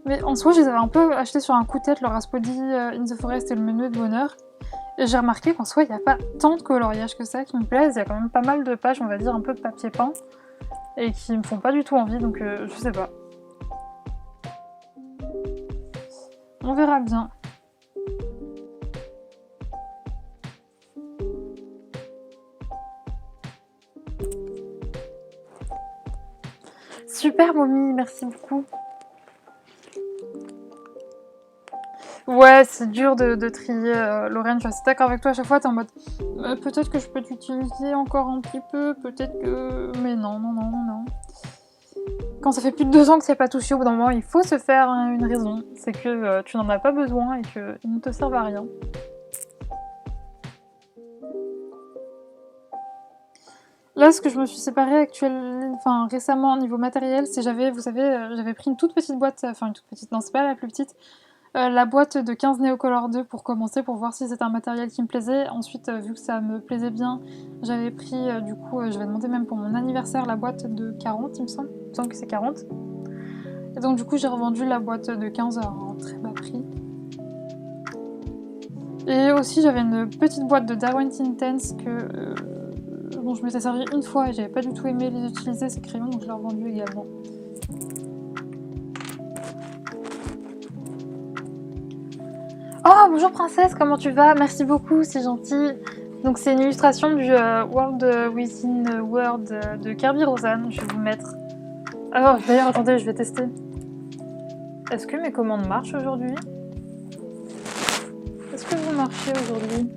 Mais en soi, je les avais un peu achetés sur un coup de tête, le Rasputin in the Forest et le Menuet de Bonheur. Et j'ai remarqué qu'en soi, il n'y a pas tant de coloriage que ça qui me plaisent. Il y a quand même pas mal de pages, on va dire, un peu de papier peint. Et qui me font pas du tout envie, donc je sais pas. On verra bien. Super Mommy, merci beaucoup. Ouais, c'est dur de trier, Lorraine, je suis assez d'accord avec toi, à chaque fois t'es en mode peut-être que je peux t'utiliser encore un petit peu, peut-être que... Mais non. Quand ça fait plus de 2 ans que c'est pas touché, au bout d'un moment, il faut se faire une raison. C'est que tu n'en as pas besoin et qu'ils ne te servent à rien. Là, ce que je me suis séparée récemment au niveau matériel, c'est vous savez, j'avais pris une toute petite boîte, enfin une toute petite, non c'est pas la plus petite, la boîte de 15 Neocolor 2 pour commencer, pour voir si c'était un matériel qui me plaisait. Ensuite, vu que ça me plaisait bien, j'avais pris, j'avais demandé même pour mon anniversaire la boîte de 40, il me semble que c'est 40. Et donc du coup, j'ai revendu la boîte de 15 à un très bas prix. Et aussi, j'avais une petite boîte de Derwent Intense dont je m'étais servi une fois et j'avais pas du tout aimé les utiliser, ces crayons, donc je l'ai revendu également. Oh, bonjour princesse, comment tu vas? Merci beaucoup, c'est gentil. Donc c'est une illustration du World Within World de Kirby Rosan, je vais vous mettre. Alors d'ailleurs, attendez, je vais tester. Est-ce que mes commandes marchent aujourd'hui? Est-ce que vous marchez aujourd'hui?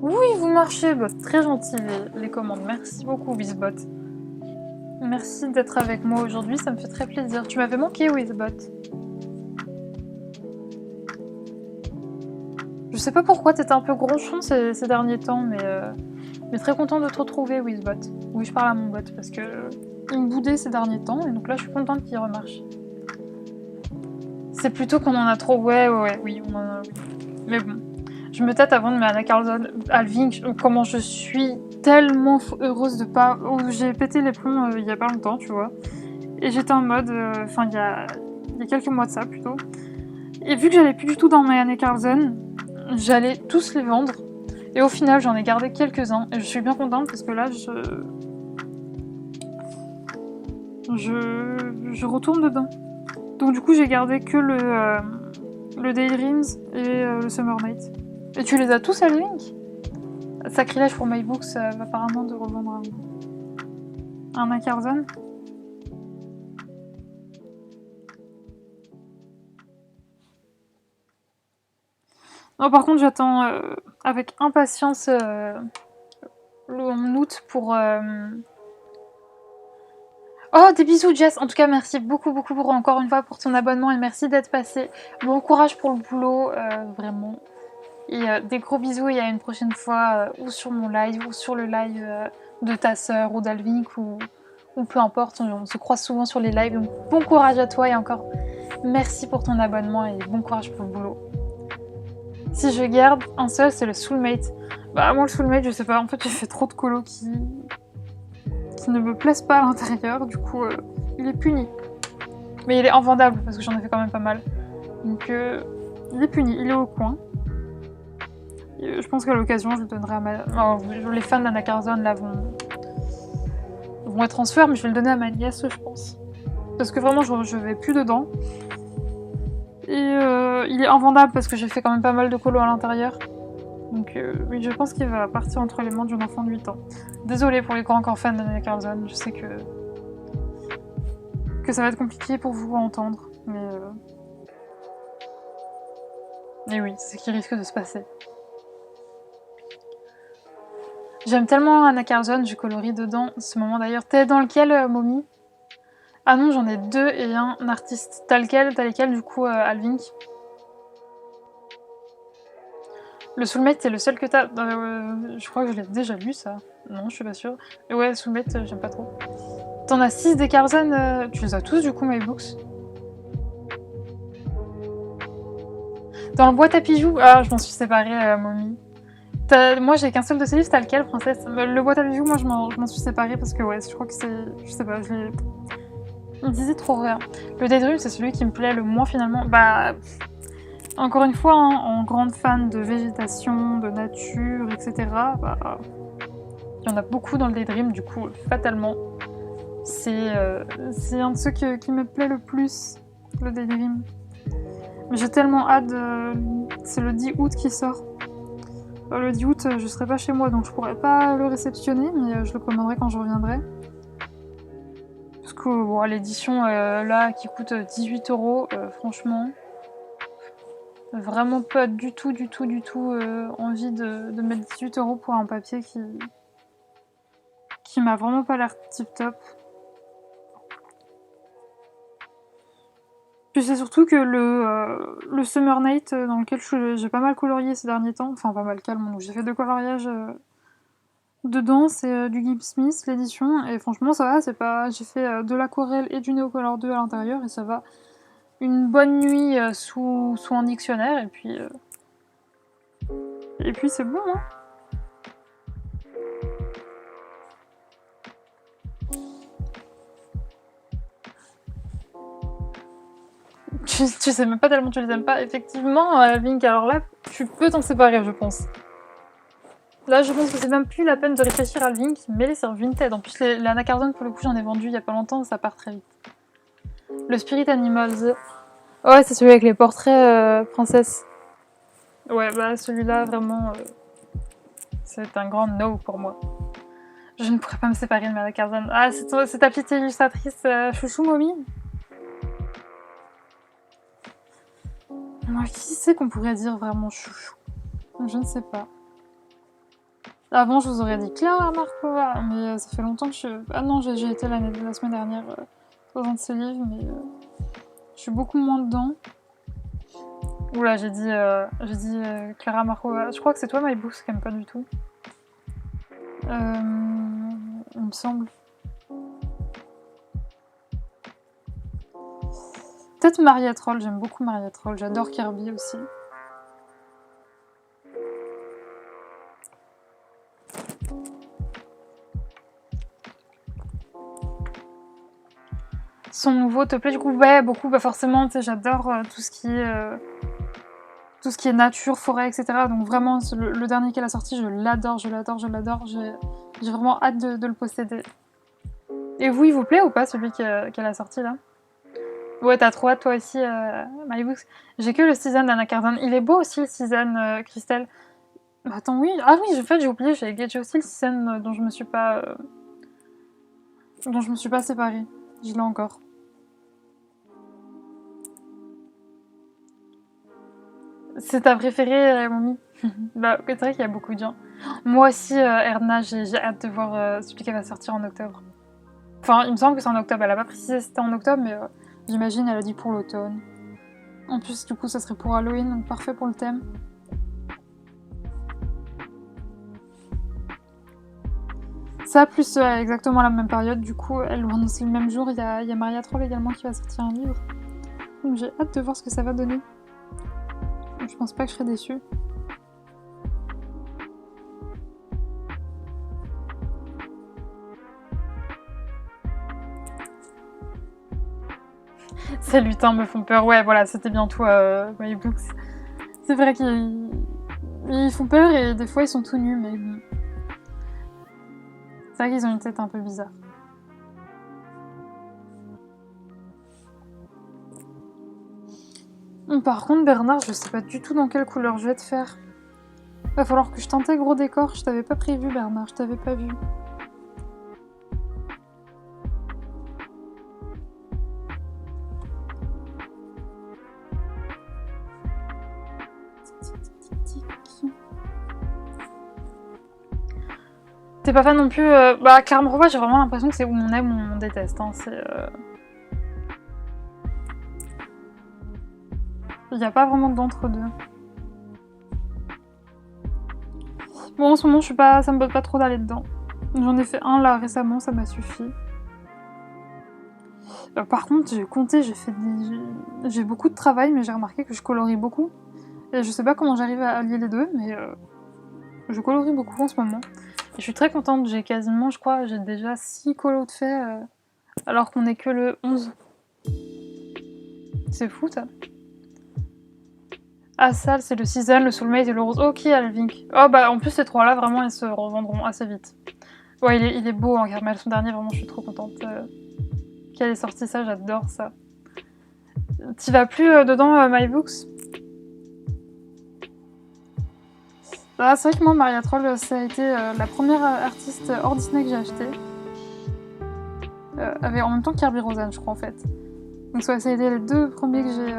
Oui, vous marchez, bah, très gentil les commandes. Merci beaucoup, Wizbot. Merci d'être avec moi aujourd'hui, ça me fait très plaisir. Tu m'avais manqué, Wizbot. Je sais pas pourquoi, t'étais un peu gronchon ces derniers temps, mais très content de te retrouver, Wizbot. Oui, je parle à mon bot parce que il me boudait ces derniers temps, et donc là, je suis contente qu'il remarche. C'est plutôt qu'on en a trop. Ouais, oui, on en a. Oui. Mais bon. Je me tâte avant de mettre Anna Carlson, Alvin, comment je suis tellement heureuse de pas. Oh, j'ai pété les plombs il y a pas longtemps, tu vois. Et j'étais en mode. Il y a quelques mois de ça plutôt. Et vu que j'allais plus du tout dans mes Anna Carlson, j'allais tous les vendre. Et au final, j'en ai gardé quelques-uns. Et je suis bien contente parce que là, je retourne dedans. Donc du coup, j'ai gardé que le Daydreams et le Summer Night. Et tu les as tous à Link? Sacrilège pour MyBooks, apparemment, de revendre un Acarzon. Non, par contre, j'attends avec impatience en août pour... Oh, des bisous, Jess. En tout cas, merci beaucoup pour encore une fois pour ton abonnement et merci d'être passé. Bon courage pour le boulot, vraiment. Et des gros bisous et à une prochaine fois, ou sur mon live, ou sur le live de ta sœur, ou d'Alvink, ou peu importe. On se croise souvent sur les lives. Donc, bon courage à toi et encore merci pour ton abonnement et bon courage pour le boulot. Si je garde un seul, c'est le Soulmate. Bah, moi, le Soulmate, je sais pas. En fait, j'ai fait trop de colos qui ne me plaisent pas à l'intérieur. Du coup, il est puni. Mais il est invendable parce que j'en ai fait quand même pas mal. Donc, il est puni. Il est au coin. Et je pense qu'à l'occasion, je le donnerai à ma... Oh, les fans d'Anna Carzon, là, vont être transfert, mais je vais le donner à ma nièce, je pense. Parce que vraiment, je vais plus dedans. Et il est invendable parce que j'ai fait quand même pas mal de colos à l'intérieur. Donc oui, je pense qu'il va partir entre les mains d'un enfant de 8 ans. Désolée pour les grands encore fans d'Anna Carzon, je sais que ça va être compliqué pour vous à entendre, mais oui, c'est ce qui risque de se passer. J'aime tellement Anna Carzon, j'ai coloré dedans ce moment d'ailleurs. T'es dans lequel, Mommy? Ah non, j'en ai 2 et un artiste. T'as lesquels du coup, Alvink? Le Soulmate, c'est le seul que t'as. Je crois que je l'ai déjà lu ça. Non, je suis pas sûre. Mais ouais, Soulmate, j'aime pas trop. T'en as 6 des Carzon, tu les as tous du coup, MyBooks? Dans le boîte à bijoux? Ah, je m'en suis séparée, Mommy. Moi, j'ai qu'un seul de ces livres, t'as lequel, princesse? Le boîte à bijoux, moi, je m'en suis séparée parce que, ouais, je crois que c'est... Je sais pas, il disait trop rien. Le Daydream, c'est celui qui me plaît le moins, finalement. Bah... Encore une fois, hein, en grande fan de végétation, de nature, etc., bah... Il y en a beaucoup dans le Daydream, du coup, fatalement. C'est un de ceux qui me plaît le plus, le Daydream. Mais j'ai tellement hâte de... C'est le 10 août qui sort. Le 10 août, je serai pas chez moi, donc je pourrais pas le réceptionner, mais je le commanderai quand je reviendrai. Parce que bon, l'édition là qui coûte 18 €, franchement, vraiment pas du tout envie de mettre 18 € pour un papier qui m'a vraiment pas l'air tip top. Puis c'est surtout que le Summer Night dans lequel j'ai pas mal colorié ces derniers temps, enfin pas mal calme, donc j'ai fait 2 coloriages Dedans, c'est du Gibbs Smith, l'édition, et franchement, ça va, c'est pas... J'ai fait de l'aquarelle et du Neocolor 2 à l'intérieur, et ça va. Une bonne nuit sous un dictionnaire, et puis c'est bon, hein. Tu sais même pas tellement tu les aimes pas. Effectivement, Vink, alors là, tu peux t'en séparer, je pense. Là, je pense que c'est même plus la peine de réfléchir à Vink, mets-les sur Vinted. En plus, les Anacarden, pour le coup, j'en ai vendu il y a pas longtemps, ça part très vite. Le Spirit Animals. Ouais, c'est celui avec les portraits princesses. Ouais, bah celui-là, vraiment, c'est un grand no pour moi. Je ne pourrais pas me séparer de ma Anacarden. Ah, c'est ta petite illustratrice chouchou, Mommy? Moi, qui c'est qu'on pourrait dire vraiment chouchou? Je ne sais pas. Avant, je vous aurais dit Clara Markova, mais ça fait longtemps que je... Ah non, j'ai été la semaine dernière dans un de ses livres, mais je suis beaucoup moins dedans. Oula, j'ai dit Clara Markova. Je crois que c'est toi, MyBooks, qui aime pas du tout. Il me semble. Peut-être Maria Troll, j'aime beaucoup Maria Troll. J'adore Kirby aussi. Son nouveau te plaît du coup? Ouais, beaucoup, bah forcément, tu sais, j'adore tout ce qui est nature, forêt, etc. Donc vraiment, le dernier qu'elle a sorti, je l'adore. J'ai vraiment hâte de le posséder. Et vous, il vous plaît ou pas celui qu'elle a sorti là? Ouais, t'as trop hâte toi aussi, MyBooks. J'ai que le Season d'Anacarden. Il est beau aussi le Season, Christelle. Attends, oui. Ah oui, en fait, j'ai oublié, j'ai aussi le Season dont je me suis pas séparée. Je l'ai encore. C'est ta préférée, Mommy? Bah, c'est vrai qu'il y a beaucoup de gens. Moi aussi, Erdna, j'ai hâte de voir celui qui va sortir en octobre. Enfin, il me semble que c'est en octobre. Elle a pas précisé si c'était en octobre, mais j'imagine elle a dit pour l'automne. En plus, du coup, ça serait pour Halloween, donc parfait pour le thème. Ça, plus exactement la même période, du coup, elles vont annoncer le même jour. Il y a Maria Troll également qui va sortir un livre. Donc j'ai hâte de voir ce que ça va donner. Je pense pas que je serai déçue. Ces lutins me font peur. Ouais, voilà, c'était bien toi, MyBooks. C'est vrai qu'ils font peur et des fois ils sont tout nus, mais bon. C'est vrai qu'ils ont une tête un peu bizarre. Par contre, Bernard, je sais pas du tout dans quelle couleur je vais te faire. Va falloir que je t'intègre au décor. Je t'avais pas prévu, Bernard, je t'avais pas vu. T'es pas fan non plus bah, clairement, j'ai vraiment l'impression que c'est où on aime ou on déteste. Hein. Il n'y a pas vraiment d'entre-deux. Bon, en ce moment, ça me botte pas trop d'aller dedans. J'en ai fait un là récemment, ça m'a suffi. Par contre, j'ai compté, j'ai beaucoup de travail, mais j'ai remarqué que je colorie beaucoup. Et je sais pas comment j'arrive à allier les deux, mais je colorie beaucoup en ce moment. Et je suis très contente, j'ai quasiment, je crois, j'ai déjà 6 colos de fait, alors qu'on est que le 11. C'est fou ça. Assal, c'est le Season, le Soulmate et le Rose. Ok, Alvink. Oh bah en plus ces trois là vraiment ils se revendront assez vite. Ouais il est beau en caramel, son dernier vraiment je suis trop contente qu'elle ait sorti ça, j'adore ça. T'y vas plus dedans MyBooks? Ah, c'est vrai que moi Maria Troll ça a été la première artiste hors Disney que j'ai acheté. Avec en même temps Kirby Roseanne je crois en fait. Donc ça a été les deux premiers que j'ai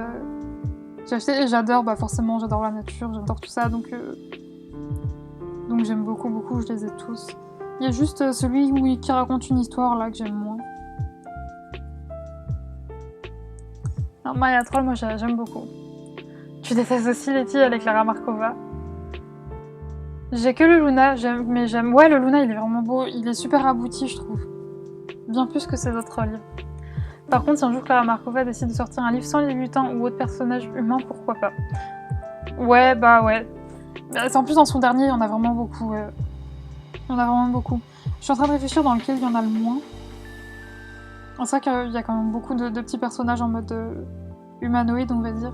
acheté et j'adore, bah forcément j'adore la nature, j'adore tout ça, donc j'aime beaucoup, je les ai tous. Il y a juste celui qui raconte une histoire là que j'aime moins. Non, Maya Troll, moi j'aime beaucoup. Tu détestes aussi Letty avec Clara Markova. J'ai que le Luna, mais j'aime... Ouais, le Luna, il est vraiment beau. Il est super abouti, je trouve. Bien plus que ses autres livres. Par contre, si un jour Clara Markova décide de sortir un livre sans les lutins ou autres personnages humains, pourquoi pas. Ouais, bah ouais. En plus, dans son dernier, il y en a vraiment beaucoup. Il y en a vraiment beaucoup. Je suis en train de réfléchir dans lequel il y en a le moins. C'est vrai qu'il y a quand même beaucoup de petits personnages en mode humanoïde, on va dire.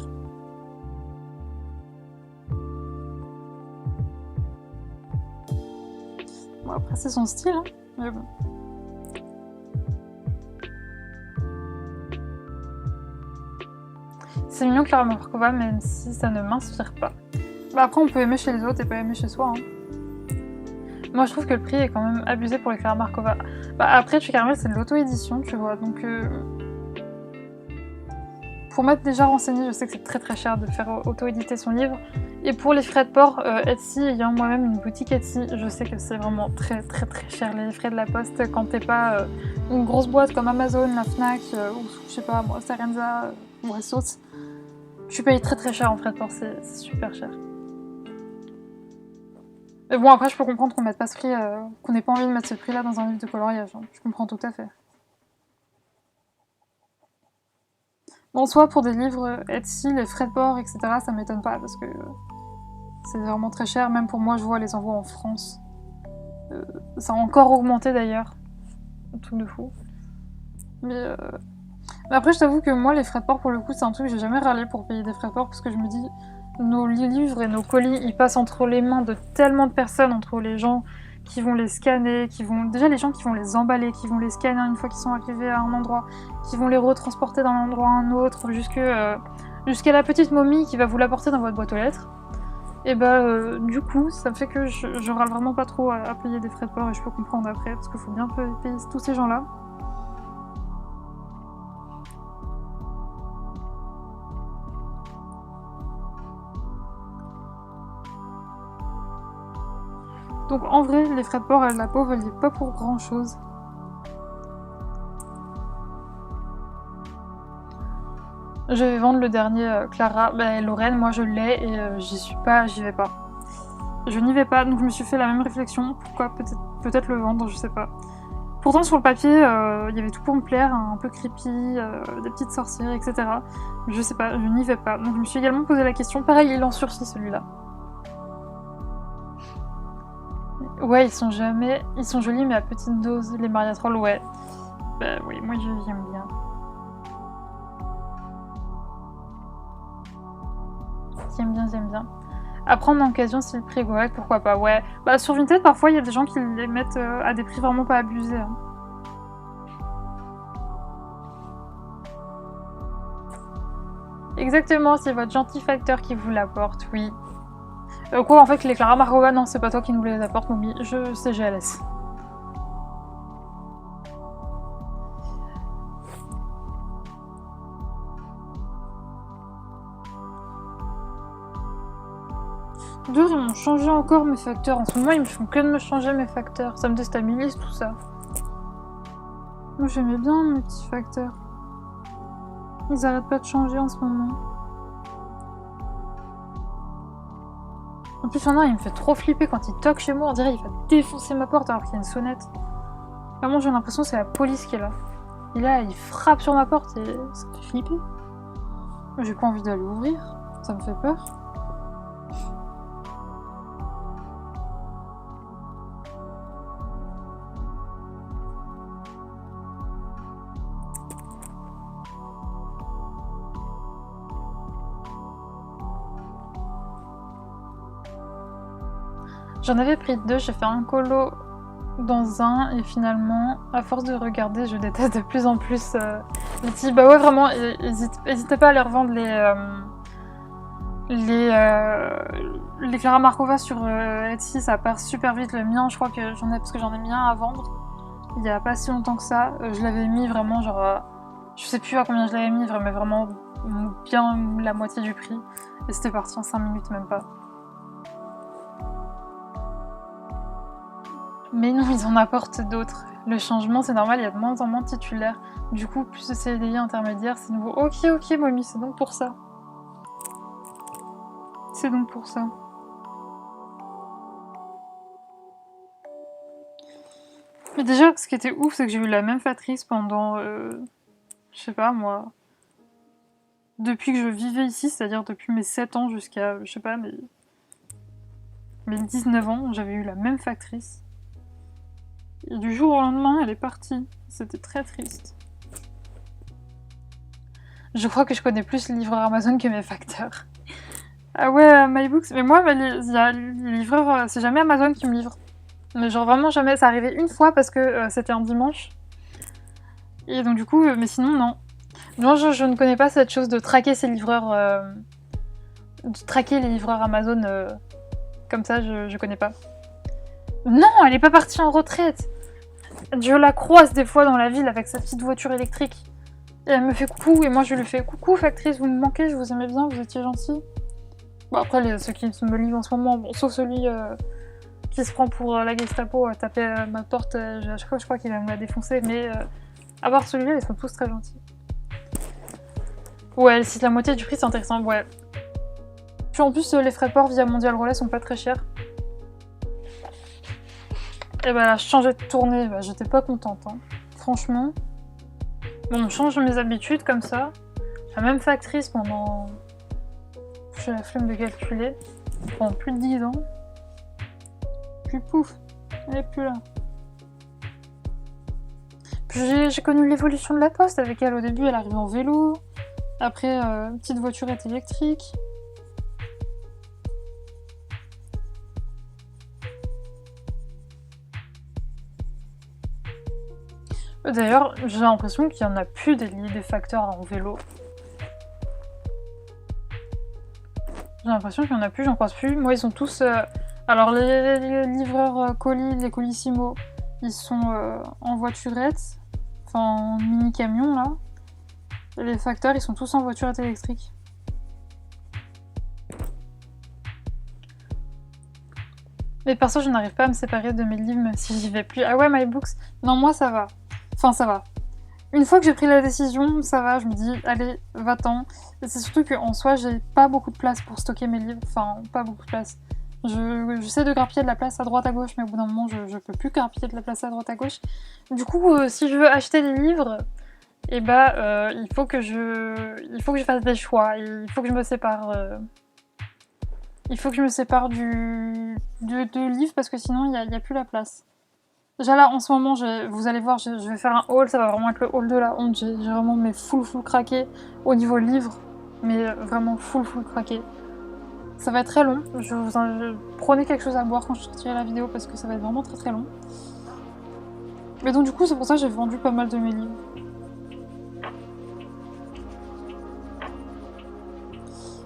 Bon, après, c'est son style, hein. Mais bon. C'est mignon Clara Markova, même si ça ne m'inspire pas. Bah après, on peut aimer chez les autres et pas aimer chez soi. Hein. Moi, je trouve que le prix est quand même abusé pour les Clara Markova. Bah après, chez Caramel, c'est de l'auto-édition, tu vois, donc... Pour m'être déjà renseignée, je sais que c'est très très cher de faire auto-éditer son livre. Et pour les frais de port, Etsy, ayant moi-même une boutique Etsy, je sais que c'est vraiment très très très cher les frais de la poste quand t'es pas une grosse boîte comme Amazon, la Fnac, ou je sais pas moi, Serenza ou Ressources. Tu payes très très cher en frais de port, c'est super cher. Mais bon, après, je peux comprendre qu'on mette pas ce prix, qu'on n'ait pas envie de mettre ce prix-là dans un livre de coloriage. Hein. Je comprends tout à fait. Bon, soit pour des livres Etsy, les frais de port, etc., ça m'étonne pas parce que c'est vraiment très cher. Même pour moi, je vois les envois en France. Ça a encore augmenté d'ailleurs. Un truc de fou. Mais après, je t'avoue que moi, les frais de port, pour le coup, c'est un truc que j'ai jamais râlé pour payer des frais de port parce que je me dis, nos livres et nos colis, ils passent entre les mains de tellement de personnes, entre les gens qui vont les scanner, déjà les gens qui vont les emballer, qui vont les scanner une fois qu'ils sont arrivés à un endroit, qui vont les retransporter d'un endroit à un autre, jusqu'à la petite momie qui va vous l'apporter dans votre boîte aux lettres. Et bah du coup, ça me fait que je râle vraiment pas trop à payer des frais de port et je peux comprendre après, parce qu'il faut bien payer tous ces gens-là. Donc en vrai, les frais de port, la pauvre, elle y est pas pour grand chose. Je vais vendre le dernier Clara, Lorraine, moi je l'ai et j'y vais pas. Je n'y vais pas, donc je me suis fait la même réflexion, pourquoi peut-être le vendre, je sais pas. Pourtant sur le papier, il y avait tout pour me plaire, hein, un peu creepy, des petites sorcières, etc. Mais je sais pas, je n'y vais pas. Donc je me suis également posé la question, pareil, il en sursit celui-là. Ouais, ils sont jolis mais à petite dose, les Maria Troll, ouais. Bah oui, moi j'aime bien. J'aime bien. À prendre en occasion si le prix est correct, pourquoi pas, ouais. Bah sur Vinted, parfois il y a des gens qui les mettent à des prix vraiment pas abusés. Hein. Exactement, c'est votre gentil facteur qui vous l'apporte, oui. Quoi, en fait, les Clara Markova, non, c'est pas toi qui nous les apporte, Moumi. Je sais GLS. D'ailleurs, ils m'ont changé encore mes facteurs. En ce moment, ils me font que de me changer mes facteurs. Ça me déstabilise tout ça. Moi, j'aimais bien mes petits facteurs. Ils arrêtent pas de changer en ce moment. En plus, il y en a, il me fait trop flipper quand il toque chez moi. On dirait qu'il va défoncer ma porte alors qu'il y a une sonnette. Vraiment, j'ai l'impression que c'est la police qui est là. Et là, il frappe sur ma porte et ça me fait flipper. J'ai pas envie d'aller ouvrir. Ça me fait peur. J'en avais pris 2, j'ai fait un colo dans un et finalement, à force de regarder, je déteste de plus en plus les petits. Bah ouais, vraiment, n'hésitez pas à les revendre les Clara Markova sur Etsy, ça part super vite. Le mien, je crois que parce que j'en ai mis un à vendre il y a pas si longtemps que ça. Je l'avais mis vraiment genre, je sais plus à combien je l'avais mis, mais vraiment bien la moitié du prix. Et c'était parti en 5 minutes, même pas. Mais non, ils en apportent d'autres. Le changement, c'est normal, il y a de moins en moins de titulaires. Du coup, plus de CDI intermédiaires, c'est nouveau. Ok, Mommy, c'est donc pour ça. C'est donc pour ça. Mais déjà, ce qui était ouf, c'est que j'ai eu la même factrice pendant, je sais pas moi, depuis que je vivais ici, c'est-à-dire depuis mes 7 ans jusqu'à, je sais pas, mes 19 ans, j'avais eu la même factrice. Et du jour au lendemain, elle est partie. C'était très triste. Je crois que je connais plus les livreurs Amazon que mes facteurs. Ah ouais, MyBooks. Mais moi, les livreurs, c'est jamais Amazon qui me livre. Mais genre vraiment jamais. Ça arrivait une fois parce que c'était un dimanche. Et donc du coup, mais sinon, non. Moi, je ne connais pas cette chose de traquer ces livreurs... de traquer les livreurs Amazon comme ça, je connais pas. Non, elle est pas partie en retraite. Je la croise des fois dans la ville avec sa petite voiture électrique. Et elle me fait coucou, et moi je lui fais coucou factrice, vous me manquez, je vous aimais bien, vous étiez gentil. Bon après, ceux qui me livrent en ce moment, bon, sauf celui qui se prend pour la Gestapo à taper à ma porte, à chaque fois je crois qu'il va me la défoncer, mais à part celui-là, ils sont tous très gentils. Ouais, elle cite la moitié du prix, c'est intéressant, ouais. Puis en plus, les frais port via Mondial Relais sont pas très chers. Et bah là, je changeais de tournée, bah, j'étais pas contente, hein. Franchement. Bon, je change mes habitudes comme ça. La même factrice pendant... J'ai la flemme de calculer. Pendant plus de 10 ans. Puis pouf, elle est plus là. Puis j'ai connu l'évolution de la poste avec elle. Au début, elle arrivait en vélo. Après, petite voiturette électrique. D'ailleurs, j'ai l'impression qu'il y en a plus des facteurs en vélo. J'ai l'impression qu'il y en a plus, j'en croise plus. Moi, ils sont tous... Alors, les livreurs colis, les colissimo, ils sont en voiturette. Enfin, en mini-camion, là. Et les facteurs, ils sont tous en voiturette électrique. Mais perso, je n'arrive pas à me séparer de mes livres même si j'y vais plus. Ah ouais, MyBooks. Non, moi, ça va. Enfin, ça va. Une fois que j'ai pris la décision, ça va, je me dis, allez, va-t'en. Et c'est surtout qu'en soi, j'ai pas beaucoup de place pour stocker mes livres. Enfin, pas beaucoup de place. J'essaie de grappiller de la place à droite à gauche, mais au bout d'un moment, je peux plus grappiller de la place à droite à gauche. Du coup, si je veux acheter des livres, et bah, il faut que je fasse des choix. Il faut que je me sépare. Il faut que je me sépare de livres parce que sinon, il y a plus la place. Déjà là, en ce moment, vous allez voir, je vais faire un haul, ça va vraiment être le haul de la honte. J'ai vraiment mes full craqué au niveau livre, mais vraiment full craqué. Ça va être très long, prenez quelque chose à boire quand je sortirai la vidéo parce que ça va être vraiment très long. Mais donc du coup, c'est pour ça que j'ai vendu pas mal de mes livres.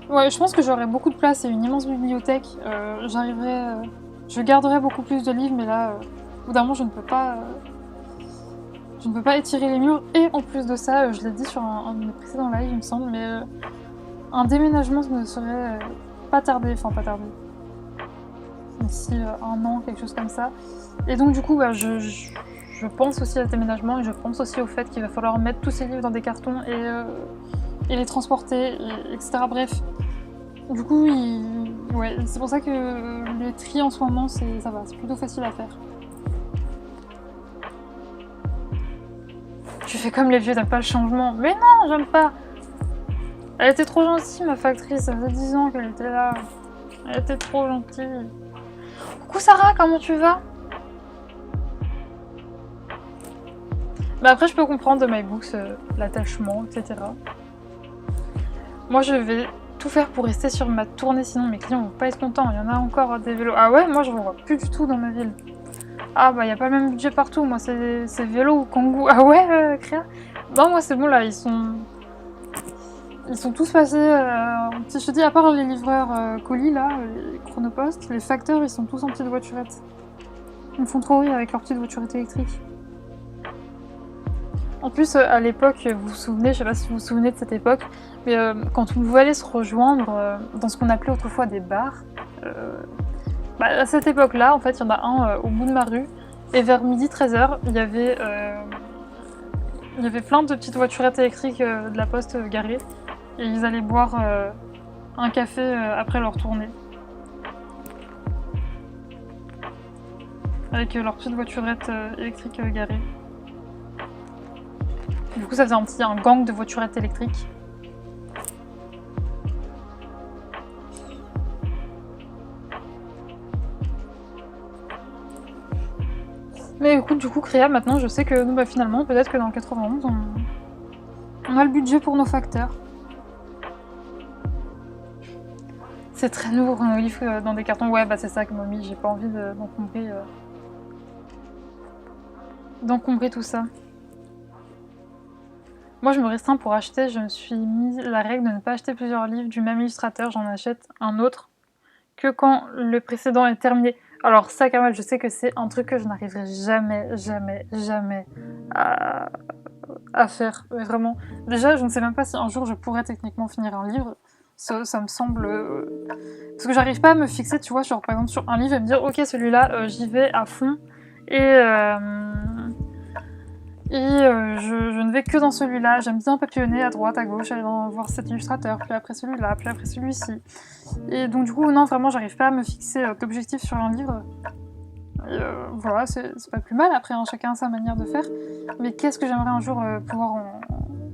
Ouais, je pense que j'aurai beaucoup de place et une immense bibliothèque. Je garderai beaucoup plus de livres, mais là, au bout d'un moment, je ne peux pas étirer les murs. Et en plus de ça, je l'ai dit sur un de mes précédents lives, il me semble, mais un déménagement ne serait pas tardé. D'ici 1 an, quelque chose comme ça. Et donc du coup, bah, je pense aussi à ce déménagement et je pense aussi au fait qu'il va falloir mettre tous ces livres dans des cartons et les transporter, etc. Bref. Du coup, ouais, c'est pour ça que le tri en ce moment, ça va, c'est plutôt facile à faire. Je fais comme les vieux, t'aimes pas le changement. Mais non, j'aime pas. Elle était trop gentille, ma factrice, ça faisait 10 ans qu'elle était là. Elle était trop gentille. Coucou Sarah, comment tu vas? Bah après, je peux comprendre de MyBooks, l'attachement, etc. Moi, je vais tout faire pour rester sur ma tournée, sinon mes clients vont pas être contents. Il y en a encore des vélos. Ah ouais, moi je vois plus du tout dans ma ville. Ah bah, il y a pas le même budget partout. Moi, c'est vélo ou kangou. Ah ouais, Créa? Non, moi c'est bon là, ils sont tous passés. Je te dis, à part les livreurs colis là, les chronopostes, les facteurs, ils sont tous en petite voiturette. Ils me font trop rire avec leur petite voiturette électrique. En plus, à l'époque, vous vous souvenez, je sais pas si vous vous souvenez de cette époque, mais quand on pouvait aller se rejoindre dans ce qu'on appelait autrefois des bars, bah, à cette époque-là, en fait, il y en a un au bout de ma rue, et vers midi 13h, il y avait plein de petites voiturettes électriques de la poste garées, et ils allaient boire un café après leur tournée. avec leur petite voiturette électrique garée. Du coup, ça faisait un gang de voiturettes électriques. Mais écoute, du coup, Créa, maintenant, je sais que nous, bah, finalement, peut-être que dans le 91, on a le budget pour nos facteurs. C'est très nouveau, nos livres dans des cartons. Ouais, bah c'est ça que Mommy, j'ai pas envie d'encombrer tout ça. Moi, je me restreins pour acheter. Je me suis mis la règle de ne pas acheter plusieurs livres du même illustrateur. J'en achète un autre que quand le précédent est terminé. Alors ça, Kamal, je sais que c'est un truc que je n'arriverai jamais à faire. Mais vraiment. Déjà, je ne sais même pas si un jour je pourrais techniquement finir un livre. Ça me semble... Parce que j'arrive pas à me fixer, tu vois, genre par exemple sur un livre et me dire ok, celui-là, j'y vais à fond. Je ne vais que dans celui-là. J'aime bien papillonner à droite, à gauche, aller voir cet illustrateur, puis après celui-là, puis après celui-ci. Et donc du coup, non, vraiment, j'arrive pas à me fixer d'objectif sur un livre. Voilà, c'est pas plus mal, après, hein, chacun a sa manière de faire. Mais qu'est-ce que j'aimerais un jour pouvoir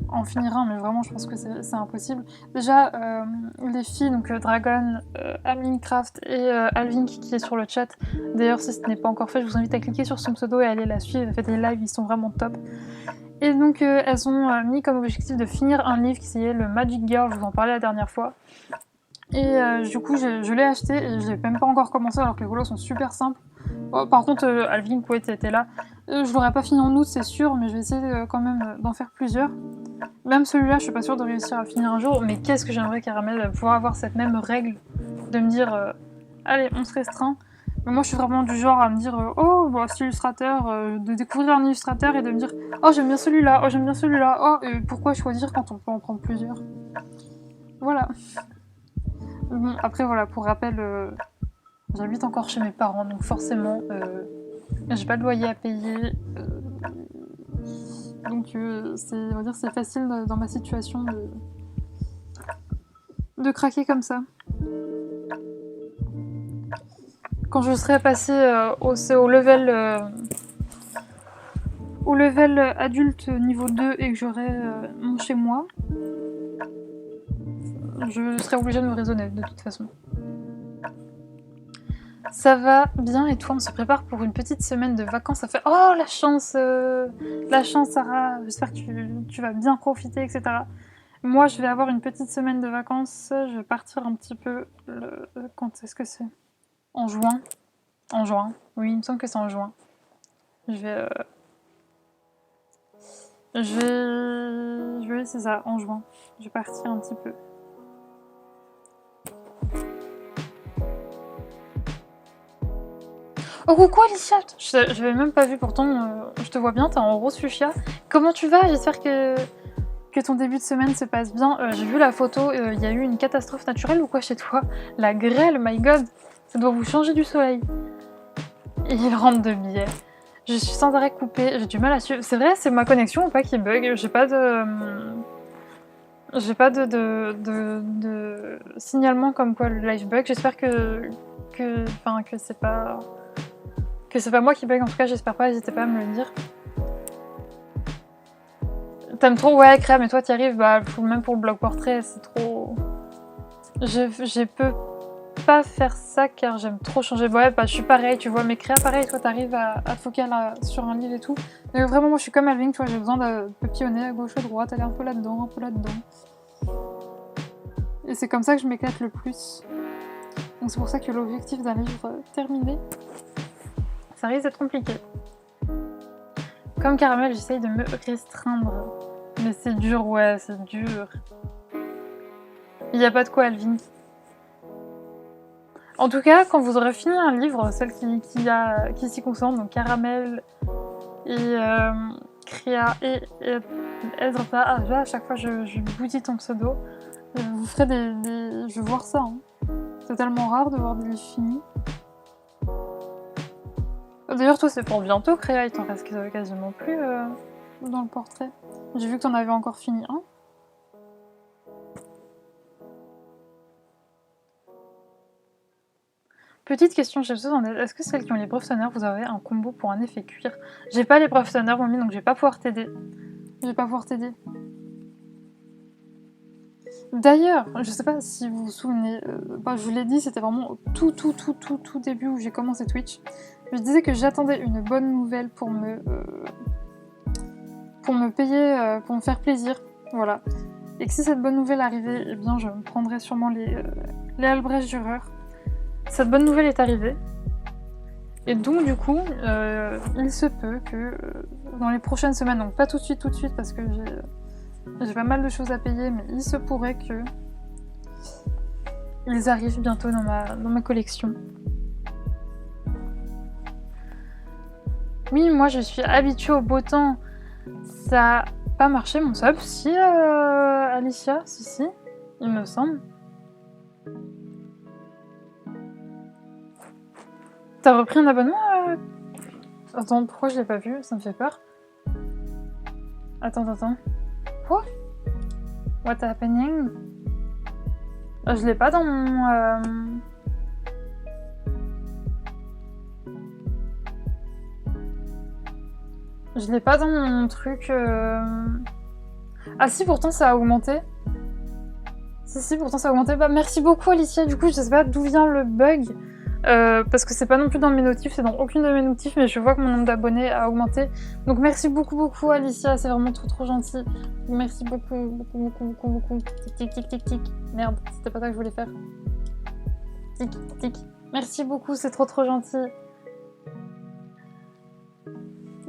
en finir un, mais vraiment, je pense que c'est impossible. Déjà, les filles, donc Dragon, Amincraft et Alvink qui est sur le chat. D'ailleurs, si ce n'est pas encore fait, je vous invite à cliquer sur son pseudo et aller la suivre. Elle fait des lives, ils sont vraiment top. Et donc, elles ont mis comme objectif de finir un livre qui est le Magic Girl, je vous en parlais la dernière fois. Et du coup, je l'ai acheté et je l'ai même pas encore commencé alors que les couleurs sont super simples. Oh, par contre, Alvin, ouais, était là. Je l'aurais pas fini en août, c'est sûr, mais je vais essayer quand même d'en faire plusieurs. Même celui-là, je suis pas sûre de réussir à le finir un jour, mais qu'est-ce que j'aimerais, Caramel, pouvoir avoir cette même règle de me dire allez, on se restreint. Mais moi, je suis vraiment du genre à me dire oh, bah, cet illustrateur, de découvrir un illustrateur et de me dire oh, j'aime bien celui-là, oh, j'aime bien celui-là, oh, pourquoi choisir quand on peut en prendre plusieurs. Voilà. Bon, après, voilà, pour rappel, j'habite encore chez mes parents, donc forcément, j'ai pas de loyer à payer. Donc, on va dire, c'est facile dans ma situation de craquer comme ça. Quand je serai passée au level adulte niveau 2 et que j'aurai mon chez moi, je serai obligée de me raisonner de toute façon. Ça va bien et toi, on se prépare pour une petite semaine de vacances. Ça fait oh la chance Sarah, j'espère que tu vas bien profiter, etc. Moi, je vais avoir une petite semaine de vacances. Je vais partir un petit peu. Quand est-ce que c'est? En juin. En juin. Oui, il me semble que c'est en juin. Je vais. C'est ça, en juin. Je vais partir un petit peu. Oh coucou Alicia, je l'avais même pas vu pourtant, je te vois bien, t'es en rose fuchsia. Comment tu vas? J'espère que ton début de semaine se passe bien. J'ai vu la photo, il y a eu une catastrophe naturelle ou quoi chez toi? La grêle, my god, ça doit vous changer du soleil. Il rentre de biais. Je suis sans arrêt coupée, j'ai du mal à suivre. C'est vrai, c'est ma connexion ou pas qui bug? J'ai pas de signalement comme quoi le live bug. J'espère que c'est pas... Que c'est pas moi qui bug, en tout cas j'espère pas, n'hésitez pas à me le dire. T'aimes trop? Ouais, Créa, mais toi t'y arrives, bah même pour le blog portrait, c'est trop... Je peux pas faire ça car j'aime trop changer. Ouais, bah je suis pareil, tu vois, mais Créa, pareil, toi t'arrives à te focal sur un livre et tout. Mais vraiment, moi je suis comme Alvin, tu vois, j'ai besoin de papillonner à gauche, à droite, aller un peu là-dedans, un peu là-dedans. Et c'est comme ça que je m'éclate le plus. Donc c'est pour ça que l'objectif d'un livre terminé, ça risque d'être compliqué. Comme Caramel, j'essaye de me restreindre. Mais c'est dur, ouais, c'est dur. Il n'y a pas de quoi, Alvin. En tout cas, quand vous aurez fini un livre, celle qui s'y concerne, donc Caramel et Créa et Ezra, à chaque fois je boudis ton pseudo. Vous ferez des... Je veux voir ça. Hein. C'est tellement rare de voir des livres finis. D'ailleurs, toi, c'est pour bientôt, Créa, il t'en reste quasiment plus dans le portrait. J'ai vu que t'en avais encore fini un. Petite question, j'ai besoin d'aide. Est-ce que celles qui ont l'épreuve tonnerre, vous avez un combo pour un effet cuir? J'ai pas l'épreuve tonnerre, Mommy, donc je vais pas pouvoir t'aider. Je vais pas pouvoir t'aider. D'ailleurs, je sais pas si vous vous souvenez, je vous l'ai dit, c'était vraiment au tout début où j'ai commencé Twitch. Je disais que j'attendais une bonne nouvelle pour me payer, pour me faire plaisir, voilà. Et que si cette bonne nouvelle arrivait, eh bien je me prendrais sûrement les Albrecht Dürer. Cette bonne nouvelle est arrivée. Et donc du coup, il se peut que dans les prochaines semaines, donc pas tout de suite parce que j'ai pas mal de choses à payer, mais il se pourrait que ils arrivent bientôt dans ma collection. Oui, moi je suis habituée au beau temps. Ça a pas marché mon sub, si Alicia, si, il me semble. T'as repris un abonnement Attends, pourquoi je l'ai pas vu? Ça me fait peur. Attends. Quoi? What happening? Je l'ai pas dans mon... Je l'ai pas dans mon truc... Ah si, pourtant ça a augmenté. Si, pourtant ça a augmenté. Bah merci beaucoup Alicia, du coup je sais pas d'où vient le bug. Parce que c'est pas non plus dans mes notifs, c'est dans aucune de mes notifs, mais je vois que mon nombre d'abonnés a augmenté. Donc merci beaucoup Alicia, c'est vraiment trop gentil. Merci beaucoup. Tic. Merde, c'était pas ça que je voulais faire. Tic. Merci beaucoup, c'est trop gentil.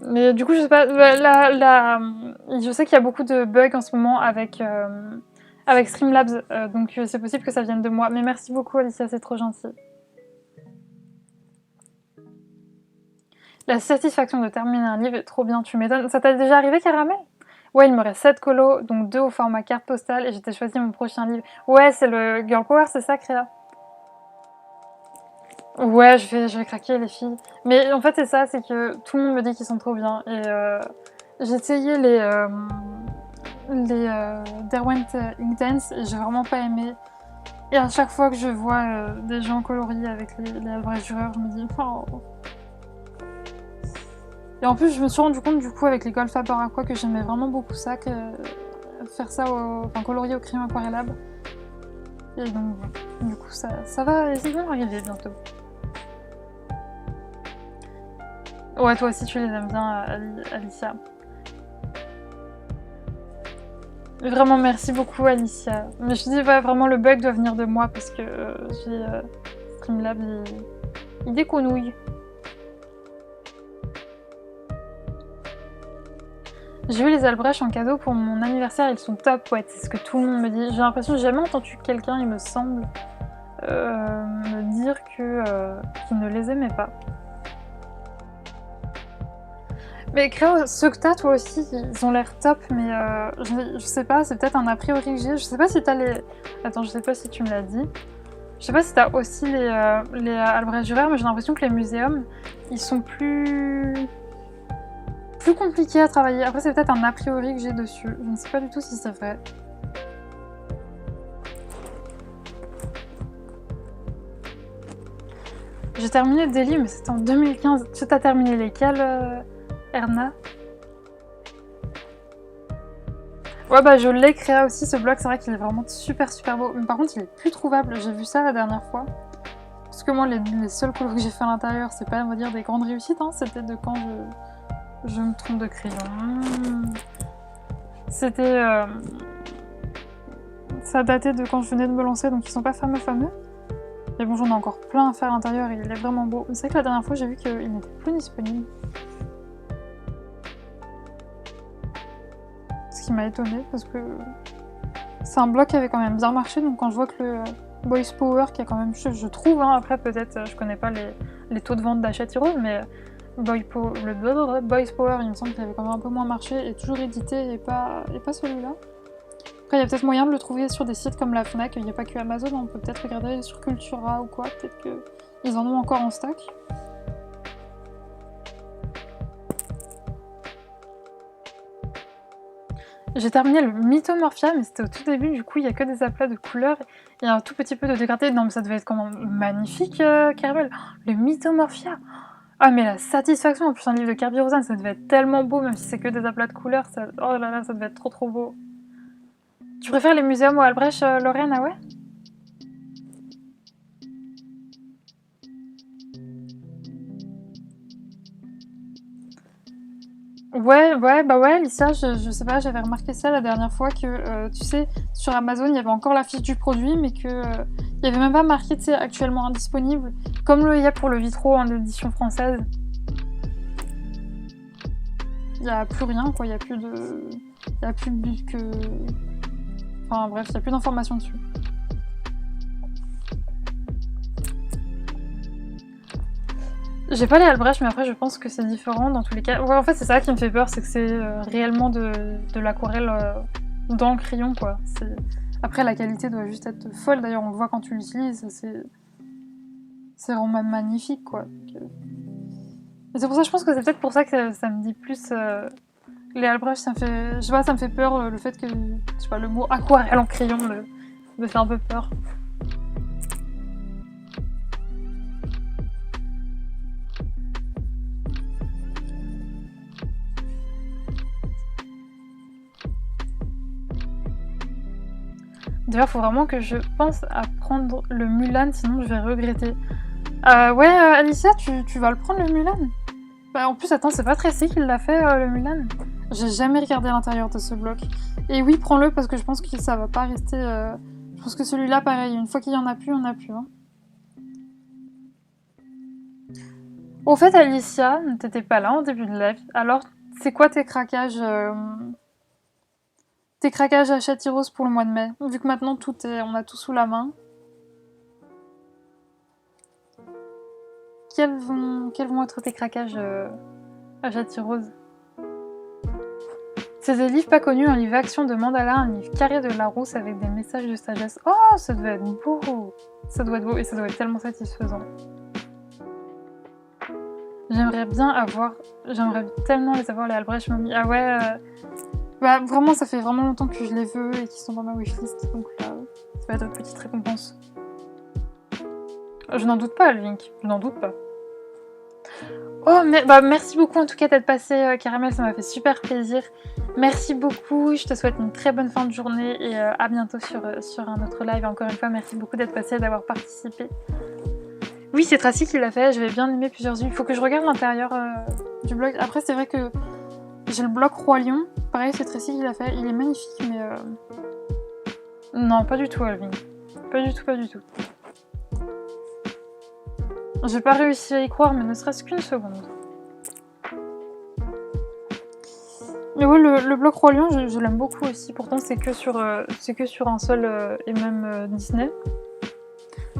Mais du coup, je sais pas, je sais qu'il y a beaucoup de bugs en ce moment avec Streamlabs, donc c'est possible que ça vienne de moi. Mais merci beaucoup Alicia, c'est trop gentil. La satisfaction de terminer un livre est trop bien, tu m'étonnes. Ça t'a déjà arrivé, Caramel? Ouais, il me reste 7 colos, donc 2 au format carte postale, et j'ai choisi mon prochain livre. Ouais, c'est le Girl Power, c'est ça, Créa? Ouais, je vais craquer, les filles. Mais en fait, c'est ça, c'est que tout le monde me dit qu'ils sont trop bien. Et j'ai essayé les Derwent Ink Dance, et j'ai vraiment pas aimé. Et à chaque fois que je vois des gens coloriés avec les Albrecht Dürer, je me dis... Oh. Et en plus, je me suis rendu compte du coup avec les Gold Faber Aqua que j'aimais vraiment beaucoup ça, faire ça, colorier au crayon aquarellable. Et donc, du coup, ça va, ils vont arriver bientôt. Ouais, toi aussi, tu les aimes bien, Alicia. Vraiment, merci beaucoup, Alicia. Mais je dis, ouais, vraiment, le bug doit venir de moi parce que j'ai Streamlabs, il déconouille. J'ai eu les Albrecht en cadeau pour mon anniversaire, ils sont top, ouais, c'est ce que tout le monde me dit. J'ai l'impression que j'ai jamais entendu quelqu'un, il me semble, me dire qu'il ne les aimait pas. Mais Créo, ceux que t'as, toi aussi, ils ont l'air top, mais je sais pas, c'est peut-être un a priori que j'ai. Je sais pas si t'as les... Attends, je sais pas si tu me l'as dit. Je sais pas si t'as aussi les Albrecht Dürer, mais j'ai l'impression que les muséums, ils sont plus compliqués à travailler. Après, c'est peut-être un a priori que j'ai dessus. Je ne sais pas du tout si c'est vrai. J'ai terminé Delhi, mais c'était en 2015. Tu t'as terminé lesquels, Erna? Ouais, bah je l'ai créé aussi, ce blog. C'est vrai qu'il est vraiment super beau. Mais par contre, il est plus trouvable. J'ai vu ça la dernière fois. Parce que moi, les seuls colos que j'ai fait à l'intérieur, c'est pas, on va dire, des grandes réussites. Hein. C'était de quand je me trompe de crayon. C'était... Ça datait de quand je venais de me lancer, donc ils sont pas fameux. Mais bon, j'en ai encore plein à faire à l'intérieur et il est vraiment beau. C'est vrai que la dernière fois, j'ai vu qu'il n'était plus disponible. Ce qui m'a étonnée, parce que c'est un blog qui avait quand même bien marché, donc quand je vois que le Boys Power, qui a quand même... Je trouve, hein, après peut-être, je connais pas les taux de vente d'achat tireux, mais... Le Boys Power, il me semble qu'il avait quand même un peu moins marché, et toujours édité, et pas celui-là. Après, il y a peut-être moyen de le trouver sur des sites comme la Fnac, il n'y a pas que Amazon, on peut peut-être regarder sur Cultura ou quoi, peut-être qu'ils en ont encore en stock. J'ai terminé le Mythomorphia, mais c'était au tout début, du coup il y a que des aplats de couleurs et un tout petit peu de dégradé. Non mais ça devait être comment magnifique, Caramel. Le Mythomorphia. Ah mais la satisfaction, en plus un livre de Kirby Rosen, ça devait être tellement beau, même si c'est que des aplats de couleurs, ça... oh là là, ça devait être trop trop beau. Tu préfères les muséums ou Albrecht, Lorraine, ah ouais? Ouais, bah ouais, Alicia, je sais pas, j'avais remarqué ça la dernière fois que, tu sais, sur Amazon, il y avait encore la fiche du produit, mais que il y avait même pas marqué, tu sais, actuellement indisponible, comme il y a pour le Vitro en édition française. Il y a plus rien, quoi, il y a plus de... Il y a plus de que... Enfin bref, il y a plus d'informations dessus. J'ai pas les Albrecht, mais après je pense que c'est différent dans tous les cas. Ouais, en fait, c'est ça qui me fait peur, c'est que c'est réellement de l'aquarelle dans le crayon, quoi. Après, la qualité doit juste être folle, d'ailleurs, on le voit quand tu l'utilises, c'est vraiment magnifique, quoi. Et c'est pour ça, je pense que c'est peut-être pour ça que ça me dit plus... Les Albrecht, ça me fait... Je sais pas, ça me fait peur, le fait que... Je sais pas, le mot aquarelle en crayon me fait un peu peur. D'ailleurs, faut vraiment que je pense à prendre le Mulan, sinon je vais regretter. Ouais, Alicia, tu vas le prendre le Mulan? Bah, en plus, attends, c'est pas Tracy qui l'a fait, le Mulan? J'ai jamais regardé l'intérieur de ce bloc. Et oui, prends-le, parce que je pense que ça va pas rester... Je pense que celui-là, pareil, une fois qu'il y en a plus, on a plus. Hein. Au fait, Alicia, t'étais pas là en début de live. Alors, c'est quoi tes craquages à Châtillon pour le mois de mai? Vu que maintenant, on a tout sous la main. Quels vont être tes craquages à Châtillon? C'est des livres pas connus, un livre action de Mandala, un livre carré de Larousse avec des messages de sagesse. Oh, ça doit être beau! Ça doit être beau et ça doit être tellement satisfaisant. J'aimerais tellement les avoir, les Albrecht Mommy. Ah ouais, bah vraiment, ça fait vraiment longtemps que je les veux et qu'ils sont dans ma wishlist, donc là, ça va être une petite récompense. Je n'en doute pas, Alvink, je n'en doute pas. Oh, merci beaucoup en tout cas d'être passé, Caramel, ça m'a fait super plaisir. Merci beaucoup, je te souhaite une très bonne fin de journée et à bientôt sur un autre live. Et encore une fois, merci beaucoup d'être passé et d'avoir participé. Oui, c'est Tracy qui l'a fait, j'avais bien aimé plusieurs unes. Il faut que je regarde l'intérieur du blog. Après, c'est vrai que j'ai le bloc Roi Lion. Pareil, c'est Tracy qui l'a fait. Il est magnifique, mais... Non, pas du tout, Alvin. Pas du tout, pas du tout. J'ai pas réussi à y croire, mais ne serait-ce qu'une seconde. Mais oui, le bloc Roi Lion, je l'aime beaucoup aussi. Pourtant, c'est que sur un seul et même Disney.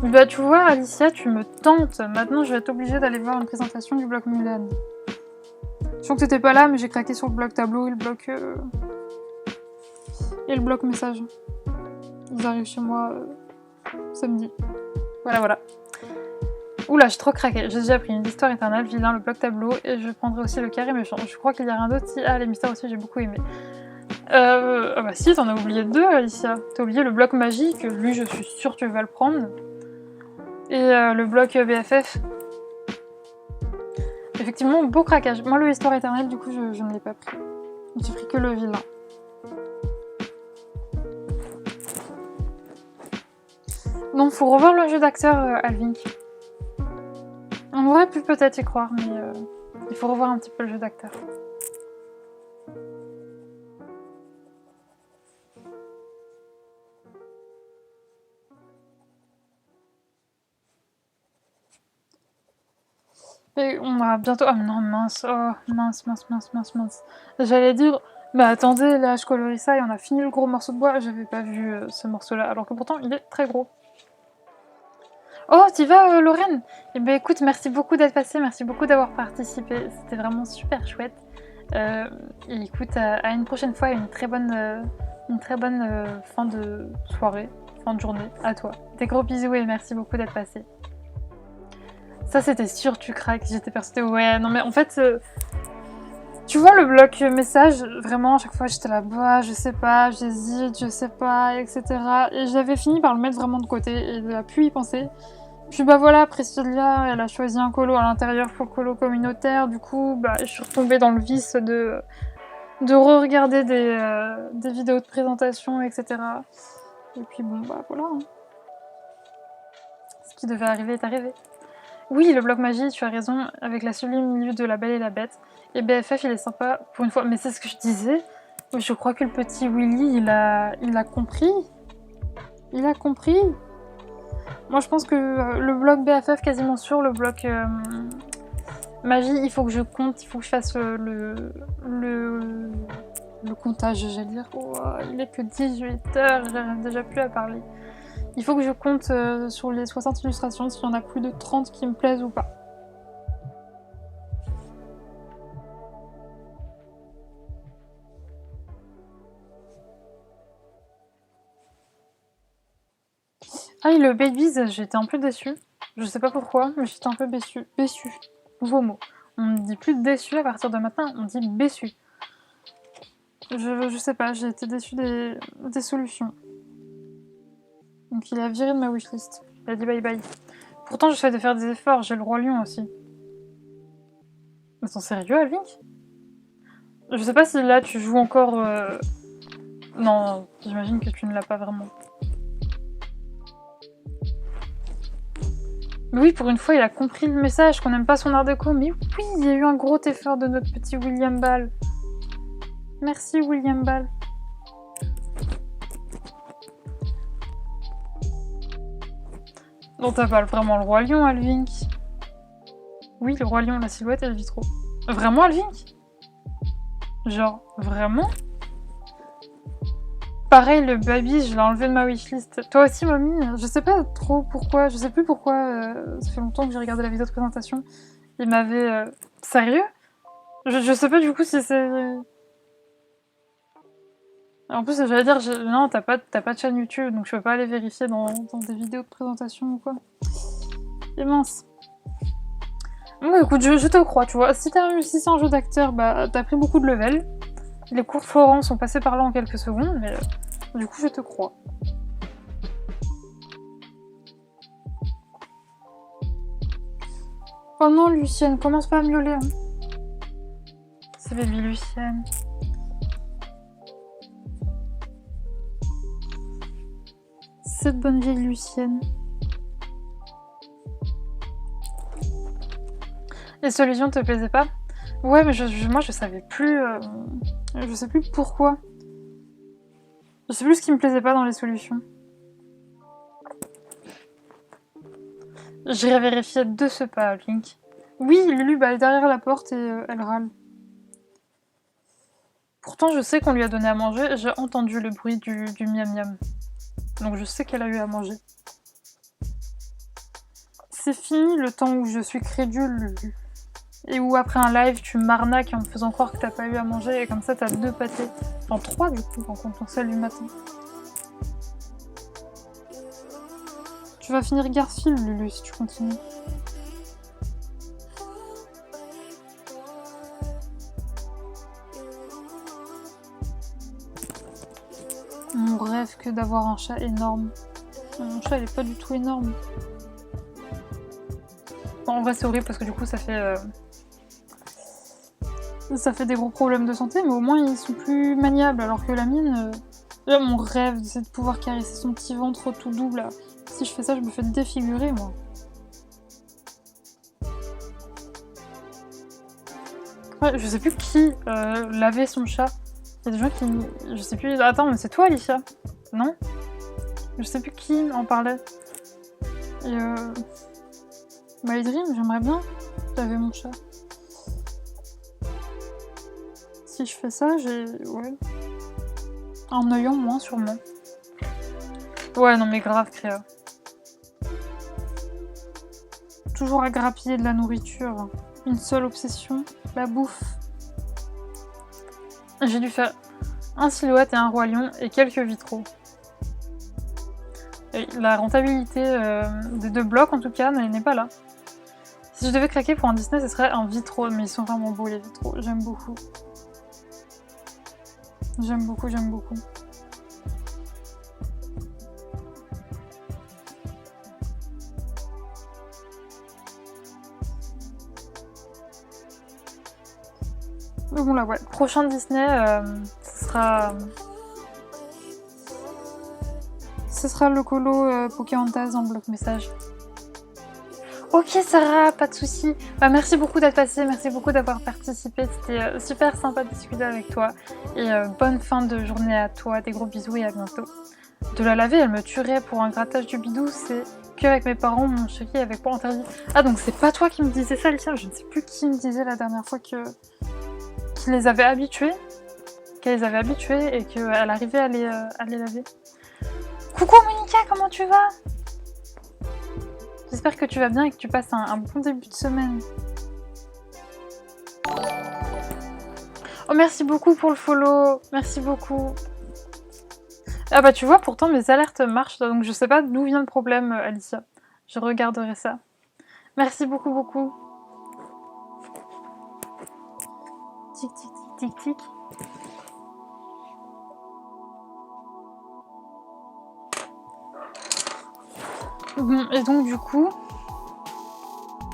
Bah tu vois, Alicia, tu me tentes. Maintenant, je vais être obligée d'aller voir une présentation du bloc Mulan. Je sens que t'étais pas là, mais j'ai craqué sur le bloc tableau et le bloc message. Ils arrivent chez moi samedi. Voilà. Oula, j'ai trop craqué. J'ai déjà pris une histoire éternelle, vilain, le bloc tableau, et je prendrai aussi le carré méchant. Je crois qu'il y a rien d'autre. Ah, les mystères aussi, j'ai beaucoup aimé. Ah bah si, t'en as oublié deux, Alicia. T'as oublié le bloc magique, lui, je suis sûre que tu vas le prendre. Et le bloc BFF. Effectivement, beau craquage. Moi, le histoire éternelle, du coup, je ne l'ai pas pris. J'ai pris que le vilain. Donc, faut revoir le jeu d'acteur, Alvink. On aurait pu peut-être y croire, mais il faut revoir un petit peu le jeu d'acteur. Et on a bientôt... Oh non, mince. Oh, mince. J'allais dire... Bah attendez, là, je colorie ça et on a fini le gros morceau de bois. J'avais pas vu ce morceau-là, alors que pourtant, il est très gros. Oh, t'y vas, Lorraine? Eh ben écoute, merci beaucoup d'être passée, merci beaucoup d'avoir participé. C'était vraiment super chouette. Et écoute, à une prochaine fois, une très bonne fin de soirée, fin de journée à toi. Des gros bisous et merci beaucoup d'être passé. Ça, c'était sûr, tu craques. J'étais persuadée. Ouais, non mais en fait, Tu vois le bloc message, vraiment, à chaque fois j'étais là-bas, je sais pas, j'hésite, je sais pas, etc. Et j'avais fini par le mettre vraiment de côté et de plus y penser. Puis bah voilà, Priscilla, elle a choisi un colo à l'intérieur pour le colo communautaire, du coup, bah je suis retombée dans le vice de re-regarder des vidéos de présentation, etc. Et puis bon, bah voilà. Hein. Ce qui devait arriver est arrivé. Oui, le bloc magie, tu as raison, avec la sublime milieu de La Belle et la Bête. Et BFF, il est sympa pour une fois, mais c'est ce que je disais. Je crois que le petit Willy, il a compris. Il a compris. Moi, je pense que le bloc BFF, quasiment sûr, le bloc magie, il faut que je compte, il faut que je fasse le comptage, j'allais dire. Oh, il est que 18h, j'arrive déjà plus à parler. Il faut que je compte sur les 60 illustrations s'il y en a plus de 30 qui me plaisent ou pas. Ah, et le Babies, j'étais un peu déçue. Je sais pas pourquoi, mais j'étais un peu déçue. Nouveau mot. On ne dit plus déçu à partir de maintenant, on dit béçu. Je sais pas, j'ai été déçue des solutions. Donc il a viré de ma wishlist. Il a dit bye bye. Pourtant j'essaie de faire des efforts, j'ai le roi lion aussi. Mais t'es sérieux, Alvink? Je sais pas si là tu joues encore... Non, j'imagine que tu ne l'as pas vraiment. Mais oui, pour une fois, il a compris le message, qu'on n'aime pas son art déco. Mais oui, il y a eu un gros effort de notre petit William Ball. Merci, William Ball. Non, t'as pas vraiment le roi lion, Alvink. Oui, le roi lion, la silhouette, elle vit trop. Vraiment, Alvink? Genre, vraiment? Pareil, le baby, je l'ai enlevé de ma wishlist. Toi aussi, mamie, je sais pas trop pourquoi, je sais plus pourquoi, ça fait longtemps que j'ai regardé la vidéo de présentation. Il m'avait... Sérieux? Je sais pas du coup si c'est... En plus, j'allais dire, non, t'as pas de chaîne YouTube, donc je peux pas aller vérifier dans des vidéos de présentation ou quoi. Et mince. Bon, écoute, je te crois, tu vois. Si c'est un jeu d'acteur, bah t'as pris beaucoup de level. Les cours de Florence sont passés par là en quelques secondes, mais du coup, je te crois. Oh non, Lucienne, commence pas à miauler. Hein. C'est baby Lucienne. Cette bonne vieille Lucienne. Les solutions te plaisaient pas? Ouais, mais moi je savais plus... je sais plus pourquoi. Je sais plus ce qui me plaisait pas dans les solutions. J'irai vérifier de ce pas, Link. Oui, Lulu, bah, elle est derrière la porte et elle râle. Pourtant, je sais qu'on lui a donné à manger, j'ai entendu le bruit du miam miam. Donc je sais qu'elle a eu à manger. C'est fini le temps où je suis crédule, Lulu. Et où après un live, tu m'arnaques en me faisant croire que t'as pas eu à manger et comme ça t'as 2 pâtés. Enfin 3 du coup, en comptant celle du matin. Tu vas finir Garfield, Lulu, si tu continues. Mon rêve que d'avoir un chat énorme. Mon chat, il est pas du tout énorme. Bon, en vrai, c'est horrible parce que du coup, ça fait des gros problèmes de santé, mais au moins, ils sont plus maniables. Alors que la mienne... Là, mon rêve, c'est de pouvoir caresser son petit ventre tout doux, là. Si je fais ça, je me fais défigurer, moi. Ouais, je sais plus qui lavait son chat. Il y a des gens qui... Je sais plus... Attends, mais c'est toi, Alicia? Non? Je sais plus qui en parlait. Et My Dream, j'aimerais bien laver mon chat. Si je fais ça, j'ai... Ouais. Un œil en moins, sûrement. Ouais, non mais grave, Créa. Toujours à grappiller de la nourriture. Une seule obsession, la bouffe. J'ai dû faire un silhouette et un roi lion et quelques vitraux. Et la rentabilité des 2 blocs, en tout cas, n'est pas là. Si Si je devais craquer pour un Disney, ce serait un Vitro, mais ils sont vraiment beaux les vitraux, j'aime beaucoup. J'aime beaucoup, j'aime beaucoup. Donc bon là, ouais, prochain Disney, ce sera le colo Pocahontas en bloc message. Ok Sarah, pas de soucis. Bah, merci beaucoup d'être passée, merci beaucoup d'avoir participé, c'était super sympa de discuter avec toi. Et bonne fin de journée à toi, des gros bisous et à bientôt. De la laver, elle me tuerait pour un grattage du bidou, c'est qu'avec mes parents, mon chéri avait pas interdit. Ah donc c'est pas toi qui me disais ça, Alicia, je ne sais plus qui me disait la dernière fois qu'il les avait habitués, qu'elle les avait habitués et qu'elle arrivait à les laver. Coucou Monica, comment tu vas? J'espère que tu vas bien et que tu passes un bon début de semaine. Oh merci beaucoup pour le follow, merci beaucoup. Ah bah tu vois, pourtant mes alertes marchent, donc je sais pas d'où vient le problème, Alicia. Je regarderai ça. Merci beaucoup, beaucoup. Tic, tic, tic, tic, tic. Bon, et donc du coup,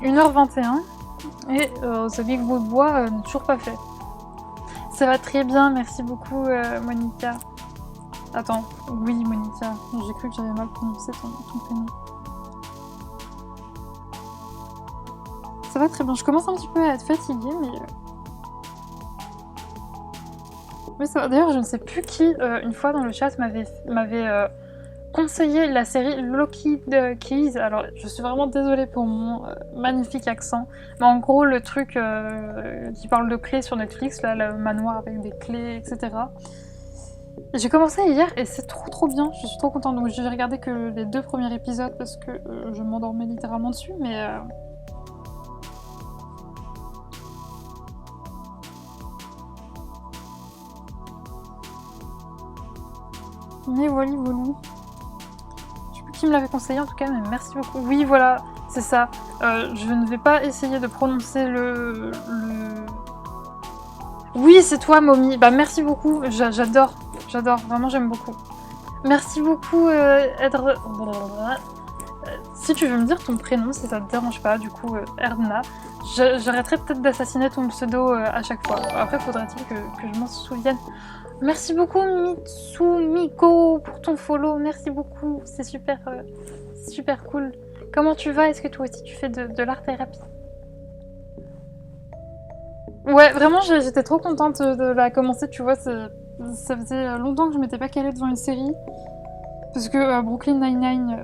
1h21, et The Big Bout de Bois n'est toujours pas fait. Ça va très bien, merci beaucoup Monica. Attends, oui Monica, j'ai cru que j'avais mal prononcé ton prénom. Ça va très bien, je commence un petit peu à être fatiguée, mais ça va. D'ailleurs, je ne sais plus qui, une fois dans le chat, m'avait conseillé la série Lockheed Keys. Alors, je suis vraiment désolée pour mon magnifique accent, mais en gros, le truc qui parle de clés sur Netflix, là, le manoir avec des clés, etc. J'ai commencé hier et c'est trop bien, je suis trop contente. Donc, j'ai regardé que les 2 premiers épisodes parce que je m'endormais littéralement dessus, mais... Mais voilà. Je sais plus qui me l'avait conseillé en tout cas, mais merci beaucoup. Oui, voilà, c'est ça. Je ne vais pas essayer de prononcer le... Oui, c'est toi, Mommy. Bah, merci beaucoup. J'adore, vraiment, j'aime beaucoup. Merci beaucoup, Edre... Si tu veux me dire ton prénom, si ça te dérange pas, du coup, Erdna, j'arrêterai peut-être d'assassiner ton pseudo à chaque fois. Après, faudrait-il que je m'en souvienne. Merci beaucoup Mitsumiko pour ton follow, merci beaucoup, c'est super cool. Comment tu vas? Est-ce que toi aussi tu fais de l'art-thérapie? Ouais, vraiment j'étais trop contente de la commencer, tu vois, ça faisait longtemps que je m'étais pas calée devant une série. Parce que Brooklyn Nine-Nine,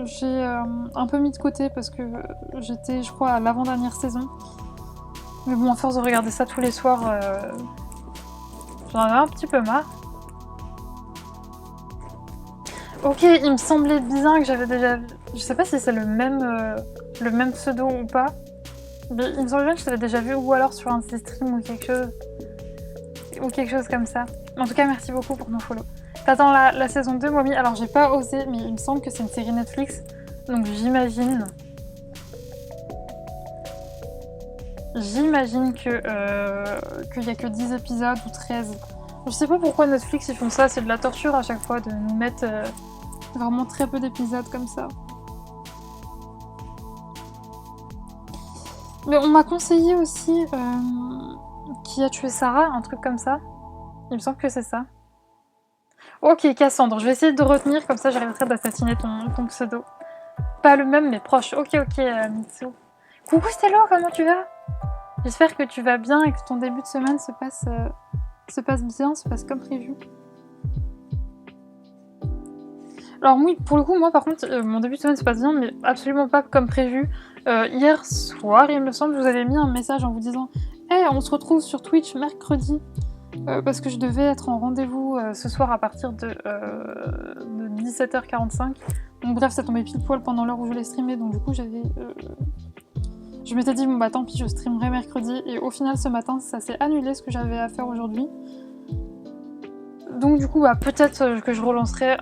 j'ai un peu mis de côté parce que j'étais, je crois, à l'avant-dernière saison. Mais bon, à force de regarder ça tous les soirs... J'en avais un petit peu marre. Ok, il me semblait bien que j'avais déjà vu... Je sais pas si c'est le même pseudo ou pas. Mais il me semblait bien que je t'avais déjà vu ou alors sur un de ces streams ou quelque chose. Ou quelque chose comme ça. En tout cas, merci beaucoup pour ton follow. T'attends la saison 2, Mommy. Alors, j'ai pas osé, mais il me semble que c'est une série Netflix. Donc, j'imagine qu'il y a que 10 épisodes ou 13. Je sais pas pourquoi Netflix ils font ça, c'est de la torture à chaque fois de nous mettre vraiment très peu d'épisodes comme ça. Mais on m'a conseillé aussi Qui a tué Sarah, un truc comme ça. Il me semble que c'est ça. Ok, Cassandre, je vais essayer de retenir, comme ça j'arrêterai d'assassiner ton pseudo. Pas le même, mais proche. Ok, Mitsu. Coucou Stello, comment tu vas? J'espère que tu vas bien et que ton début de semaine se passe bien, se passe comme prévu. Alors oui, pour le coup, moi par contre, mon début de semaine se passe bien, mais absolument pas comme prévu. Hier soir, il me semble, je vous avais mis un message en vous disant « Hey, on se retrouve sur Twitch mercredi !» parce que je devais être en rendez-vous ce soir à partir de 17h45. Donc bref, ça tombait pile poil pendant l'heure où je voulais streamer, donc du coup je m'étais dit bon bah tant pis, je streamerai mercredi, et au final ce matin ça s'est annulé ce que j'avais à faire aujourd'hui. Donc du coup bah peut-être que je relancerai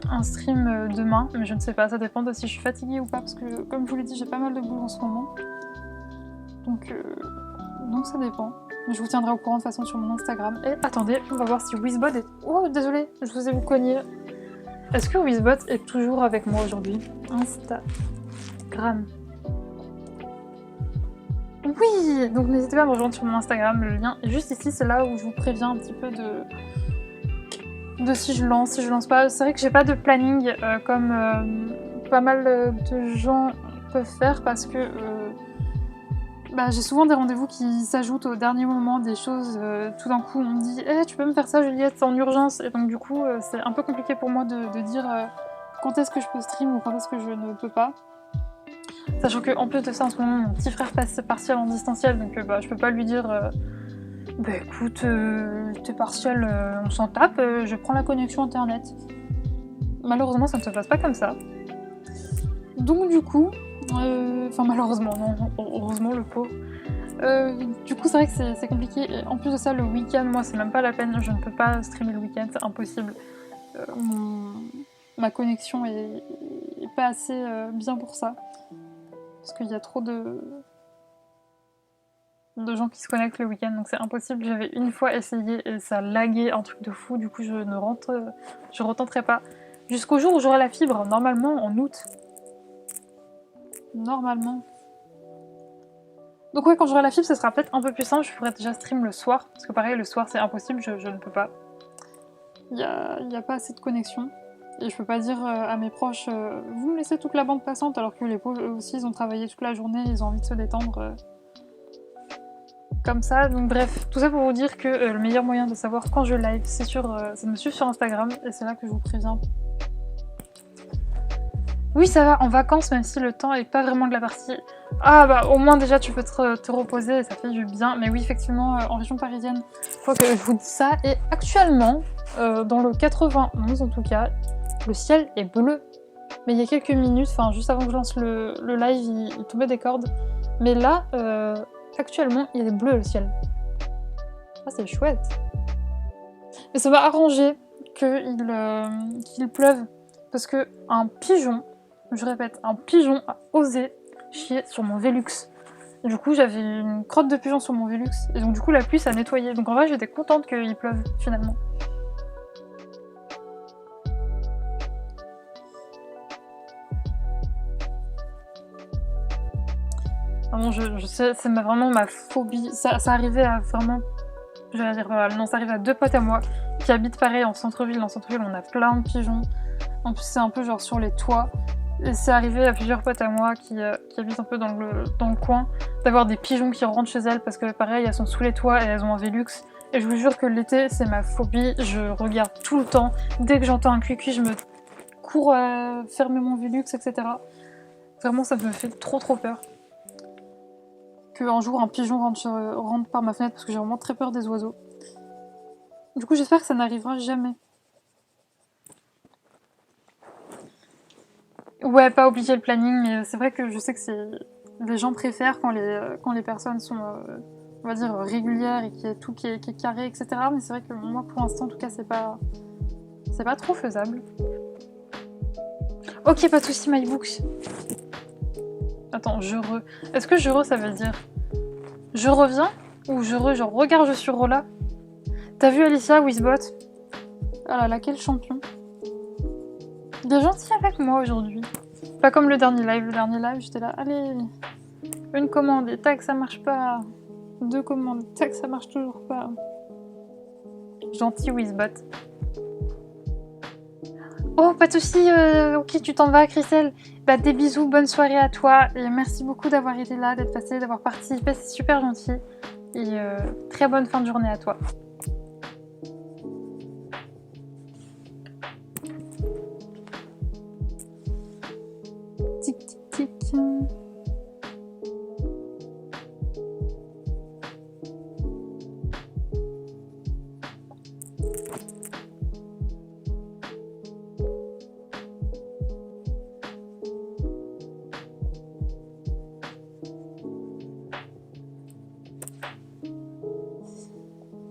un stream demain, mais je ne sais pas, ça dépend de si je suis fatiguée ou pas, parce que comme je vous l'ai dit, j'ai pas mal de boulot en ce moment. Donc ça dépend. Je vous tiendrai au courant de toute façon sur mon Instagram. Et attendez, on va voir si Wizbot est... Oh, désolé, je vous ai vous cogné. Est-ce que Wizbot est toujours avec moi aujourd'hui? Instagram. Oui, donc n'hésitez pas à me rejoindre sur mon Instagram, le lien est juste ici, c'est là où je vous préviens un petit peu de si je lance pas. C'est vrai que j'ai pas de planning comme pas mal de gens peuvent faire parce que j'ai souvent des rendez-vous qui s'ajoutent au dernier moment, des choses, tout d'un coup on me dit hey, tu peux me faire ça Juliette, c'est en urgence ?» Et donc du coup c'est un peu compliqué pour moi de dire quand est-ce que je peux stream ou quand est-ce que je ne peux pas. Sachant qu'en plus de ça, en ce moment, mon petit frère passe partiel en distanciel, donc je peux pas lui dire écoute, tes partiels, on s'en tape, je prends la connexion internet. Malheureusement, ça ne se passe pas comme ça. Donc du coup, enfin malheureusement, non, heureusement le pauvre. Du coup, c'est vrai que c'est compliqué. Et en plus de ça, le week-end, moi, c'est même pas la peine, je ne peux pas streamer le week-end, c'est impossible. Ma connexion est pas assez bien pour ça. Parce qu'il y a trop de gens qui se connectent le week-end, donc c'est impossible. J'avais une fois essayé et ça laguait un truc de fou, du coup je retenterai pas. Jusqu'au jour où j'aurai la fibre, normalement en août. Normalement. Donc ouais, quand j'aurai la fibre, ce sera peut-être un peu plus simple, je pourrais déjà stream le soir, parce que pareil, le soir c'est impossible, je ne peux pas. Il y a pas assez de connexion. Et je peux pas dire à mes proches vous me laissez toute la bande passante, alors que les pauvres, eux aussi, ils ont travaillé toute la journée, ils ont envie de se détendre comme ça. Donc bref, tout ça pour vous dire que le meilleur moyen de savoir quand je live, c'est de me suivre sur Instagram, et c'est là que je vous préviens. Oui, ça va, en vacances, même si le temps est pas vraiment de la partie. Ah bah au moins déjà tu peux te reposer et ça fait du bien. Mais oui, effectivement, en région parisienne, faut que je vous dise ça. Et actuellement, dans le 91 en tout cas, le ciel est bleu. Mais il y a quelques minutes, enfin juste avant que je lance le live, il tombait des cordes. Mais là, actuellement, il est bleu le ciel. Ah, c'est chouette. Mais ça m'a arrangé qu'il pleuve. Parce que un pigeon, je répète, un pigeon a osé chier sur mon Velux. Et du coup, j'avais une crotte de pigeon sur mon Velux. Et donc du coup, la pluie, ça a nettoyé. Donc en vrai, j'étais contente qu'il pleuve, finalement. Vraiment, je sais, c'est vraiment ma phobie. Ça arrivait à vraiment... J'allais dire, non, ça arrive à 2 potes à moi qui habitent pareil en centre-ville. En centre-ville, on a plein de pigeons. En plus, c'est un peu genre sur les toits. Et c'est arrivé à plusieurs potes à moi qui habitent un peu dans le coin, d'avoir des pigeons qui rentrent chez elles parce que pareil, elles sont sous les toits et elles ont un Velux. Et je vous jure que l'été, c'est ma phobie. Je regarde tout le temps. Dès que j'entends un cuicui, je me cours à fermer mon Velux, etc. Vraiment, ça me fait trop peur. Qu'un jour, un pigeon rentre par ma fenêtre parce que j'ai vraiment très peur des oiseaux. Du coup, j'espère que ça n'arrivera jamais. Ouais, pas oublier le planning, mais c'est vrai que je sais que les gens préfèrent quand les personnes sont, on va dire, régulières et qu'il y a tout qui est carré, etc. Mais c'est vrai que moi, pour l'instant, en tout cas, c'est pas trop faisable. Ok, pas de soucis, MyBooks. Attends, Est-ce que ça veut dire je reviens ou genre regarde, je suis Rola? T'as vu Alicia, Wizbot? Ah là là, quel champion. Il est gentil avec moi aujourd'hui. Pas comme le dernier live. Le dernier live, j'étais là, allez, une commande et tac, ça marche pas. 2 commandes, tac, ça marche toujours pas. Gentil Wizbot. Oh, pas de soucis, ok, tu t'en vas, Christelle. Bah, des bisous, bonne soirée à toi. Et merci beaucoup d'avoir été là, d'être passé, d'avoir participé, c'est super gentil. Et très bonne fin de journée à toi. Tic, tic, tic.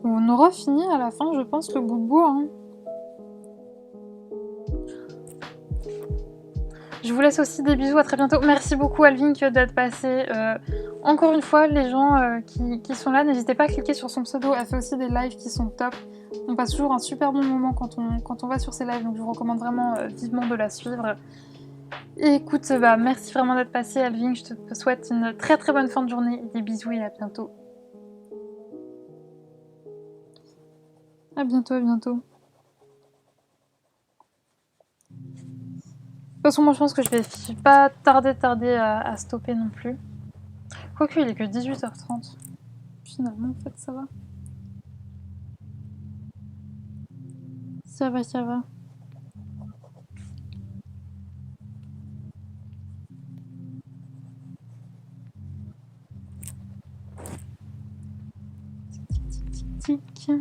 On aura fini à la fin, je pense, le bout de bois. Hein. vous laisse aussi des bisous, à très bientôt. Merci beaucoup Alvin d'être passé. Encore une fois, les gens qui sont là, n'hésitez pas à cliquer sur son pseudo. Elle fait aussi des lives qui sont top. On passe toujours un super bon moment quand on va sur ces lives, donc je vous recommande vraiment vivement de la suivre. Et écoute, merci vraiment d'être passé Alvin, je te souhaite une très très bonne fin de journée, des bisous et à bientôt. À bientôt, à bientôt. De toute façon, moi je pense que je vais pas tarder à stopper non plus. Quoique, il est que 18h30. Finalement, en fait, ça va. Ça va, ça va. Tic, tic, tic.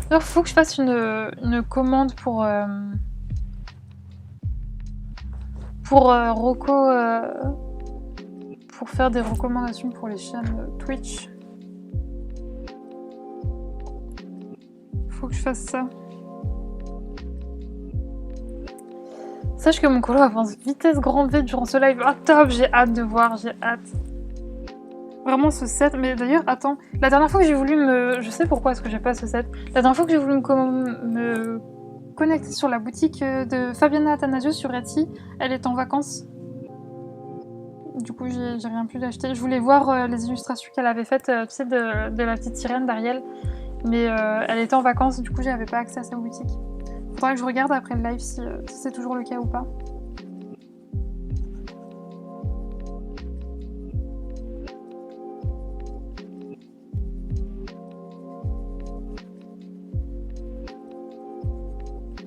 Alors, faut que je fasse une commande pour Rocco, pour faire des recommandations pour les chaînes Twitch. Faut que je fasse ça. Sache que mon colo avance vitesse grand V durant ce live. Ah top, j'ai hâte de voir, j'ai hâte. Vraiment ce set, mais d'ailleurs, attends, la dernière fois que j'ai voulu je sais pourquoi est-ce que j'ai pas ce set. La dernière fois que j'ai voulu me connecter sur la boutique de Fabiana Athanasiou sur Etsy, elle est en vacances. Du coup, j'ai rien pu l'acheter. Je voulais voir les illustrations qu'elle avait faites, tu sais, de la petite sirène d'Ariel. Mais elle était en vacances, du coup, j'avais pas accès à sa boutique. Faudra que je regarde après le live si c'est toujours le cas ou pas.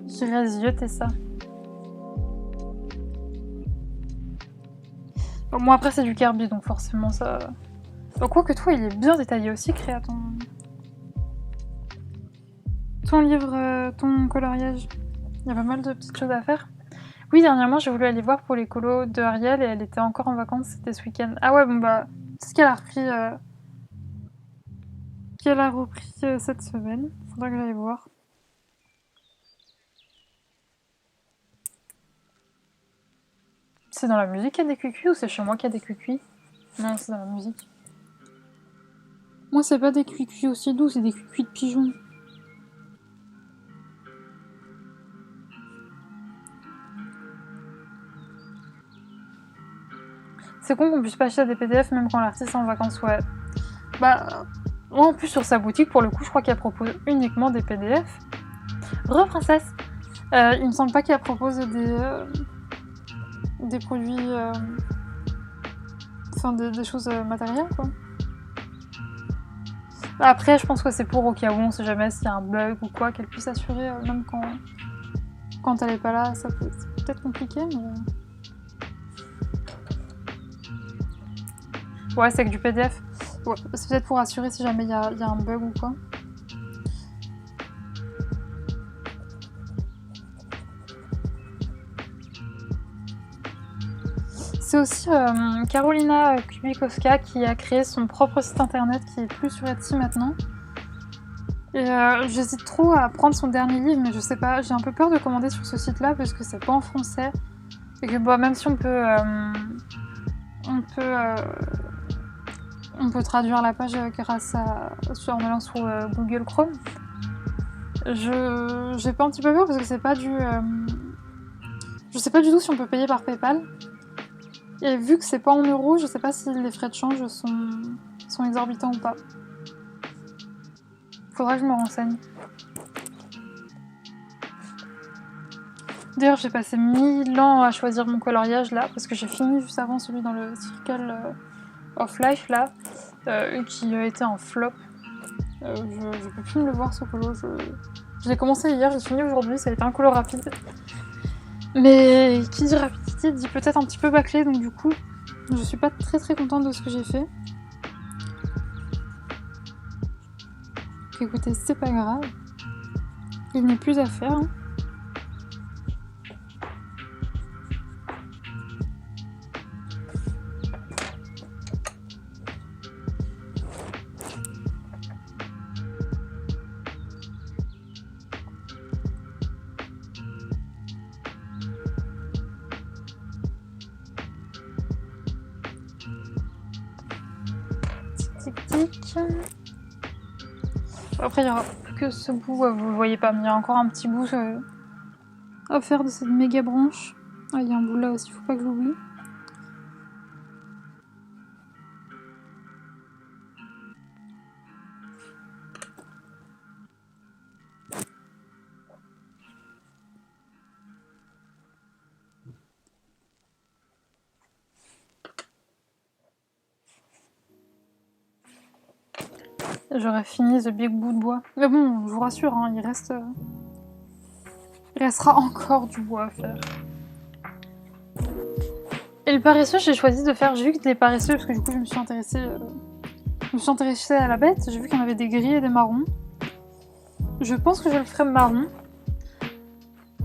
J'irai zioter ça. Bon, moi après c'est du Kirby donc forcément ça... Donc quoi que toi il est bien détaillé aussi, Créa, ton livre, ton coloriage. Il y a pas mal de petites choses à faire. Oui, dernièrement j'ai voulu aller voir pour les colos de Ariel et elle était encore en vacances, c'était ce week-end. Ah ouais, bon bah, c'est ce qu'elle a repris, cette semaine. Faudra que j'aille voir. C'est dans la musique qu'il y a des cucuis ou c'est chez moi qu'il y a des cucuis? Non, c'est dans la musique. Moi, c'est pas des cucuis aussi doux, c'est des cucuis de pigeons. C'est con qu'on puisse pas acheter des PDF même quand l'artiste est en vacances, ouais. Bah, moi en plus sur sa boutique, pour le coup, je crois qu'elle propose uniquement des PDF. Princesse. Il me semble pas qu'elle propose des produits... Enfin, des choses matérielles, quoi. Après, je pense que c'est pour au cas où, on sait jamais s'il y a un bug ou quoi, qu'elle puisse assurer, même quand elle est pas là, ça peut peut-être compliqué, mais... Ouais, c'est que du PDF. Ouais, c'est peut-être pour assurer si jamais il y a un bug ou quoi. C'est aussi Karolina Kubikowska qui a créé son propre site internet qui est plus sur Etsy maintenant. Et j'hésite trop à prendre son dernier livre, mais je sais pas, j'ai un peu peur de commander sur ce site-là parce que c'est pas en français. Et que bon, même si on peut traduire la page en allant sur Google Chrome. J'ai pas un petit peu peur parce que c'est pas du... je sais pas du tout si on peut payer par PayPal. Et vu que c'est pas en euros, je sais pas si les frais de change sont exorbitants ou pas. Faudra que je me renseigne. D'ailleurs, j'ai passé 1000 ans à choisir mon coloriage là, parce que j'ai fini juste avant celui dans le Circle of Life là, qui a été un flop. Je peux plus me le voir ce colo. Je l'ai commencé hier, j'ai fini aujourd'hui, ça a été un colo rapide. Mais qui dit rapidité dit peut-être un petit peu bâclé, donc du coup, je suis pas très très contente de ce que j'ai fait. Écoutez, c'est pas grave. Il n'est plus à faire. Hein. tic tic. Après, il n'y aura que ce bout, vous le voyez pas, mais il y a encore un petit bout à faire de cette méga branche. Ah, il y a un bout là aussi, faut pas que j'oublie. J'aurais fini ce big bout de bois. Mais bon, je vous rassure, hein, il restera encore du bois à faire. Et le paresseux, j'ai choisi de faire, j'ai vu que les paresseux, parce que du coup je me suis intéressée à la bête, j'ai vu qu'il y en avait des gris et des marrons. Je pense que je le ferai marron.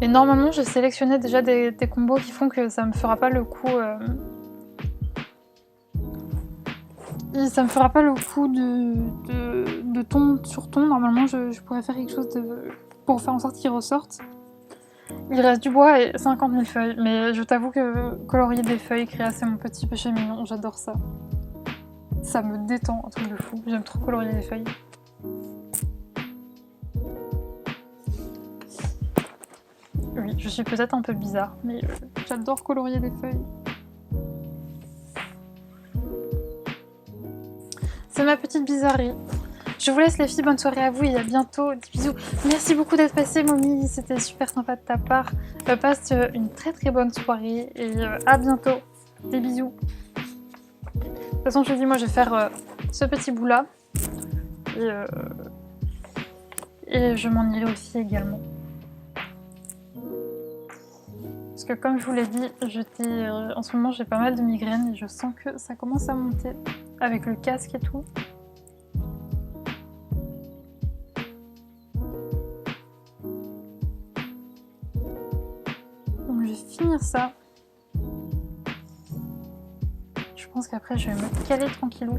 Et normalement j'ai sélectionné déjà des combos qui font que ça me fera pas le coup... ça me fera pas le coup de ton sur ton. Normalement je pourrais faire quelque chose pour faire en sorte qu'il ressorte. Il reste du bois et 50 000 feuilles, mais je t'avoue que colorier des feuilles, créer mon petit péché mignon, j'adore ça. Ça me détend, un truc de fou. J'aime trop colorier les feuilles. Oui, je suis peut-être un peu bizarre, mais j'adore colorier des feuilles. C'est ma petite bizarrerie. Je vous laisse les filles, bonne soirée à vous et à bientôt. Des bisous. Merci beaucoup d'être passé, Mommy, c'était super sympa de ta part. Passe une très très bonne soirée et à bientôt. Des bisous. De toute façon, je te dis, moi je vais faire ce petit bout là. Et je m'en irai aussi également. Parce que comme je vous l'ai dit, en ce moment j'ai pas mal de migraines et je sens que ça commence à monter avec le casque et tout. Donc je vais finir ça. Je pense qu'après je vais me caler tranquillou.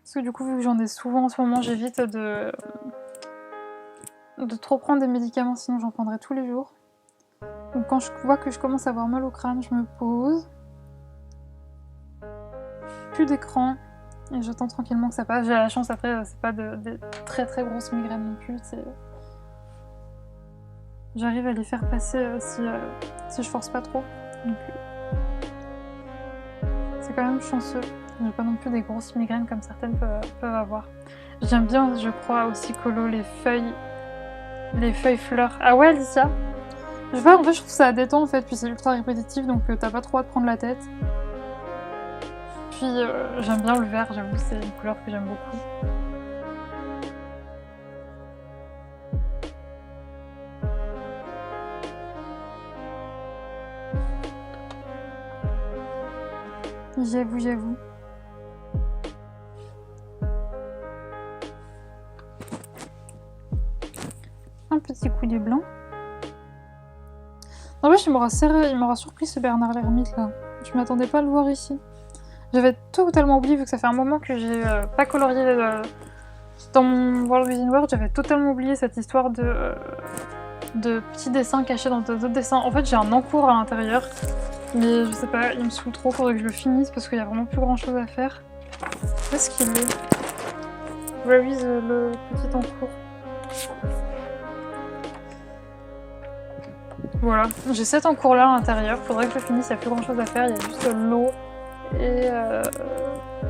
Parce que du coup, vu que j'en ai souvent en ce moment, j'évite de trop prendre des médicaments, sinon j'en prendrai tous les jours. Donc quand je vois que je commence à avoir mal au crâne, je me pose. Plus d'écran. Et j'attends tranquillement que ça passe. J'ai la chance après, c'est pas des très très grosses migraines non plus. J'arrive à les faire passer si je force pas trop. Donc c'est quand même chanceux. J'ai pas non plus des grosses migraines comme certaines peuvent avoir. J'aime bien, je crois, aussi colo les feuilles fleurs. Ah ouais, Alicia? Je sais pas, en fait, je trouve ça détend en fait, puis c'est ultra répétitif, donc t'as pas trop à te prendre la tête. Puis j'aime bien le vert, j'avoue, c'est une couleur que j'aime beaucoup. J'avoue. Un petit coup de blanc. En vrai, il m'aura surpris ce Bernard l'Ermite là. Je m'attendais pas à le voir ici. J'avais totalement oublié, vu que ça fait un moment que j'ai pas colorié dans mon World Within World, j'avais totalement oublié cette histoire de petits dessins cachés dans d'autres dessins. En fait, j'ai un encours à l'intérieur, mais je sais pas, il me saoule trop, faudrait que je le finisse parce qu'il y a vraiment plus grand chose à faire. Où est-ce qu'il est? Where is le petit encours? Voilà, j'ai cet encours là à l'intérieur, faudrait que je le finisse, il n'y a plus grand chose à faire, il y a juste l'eau et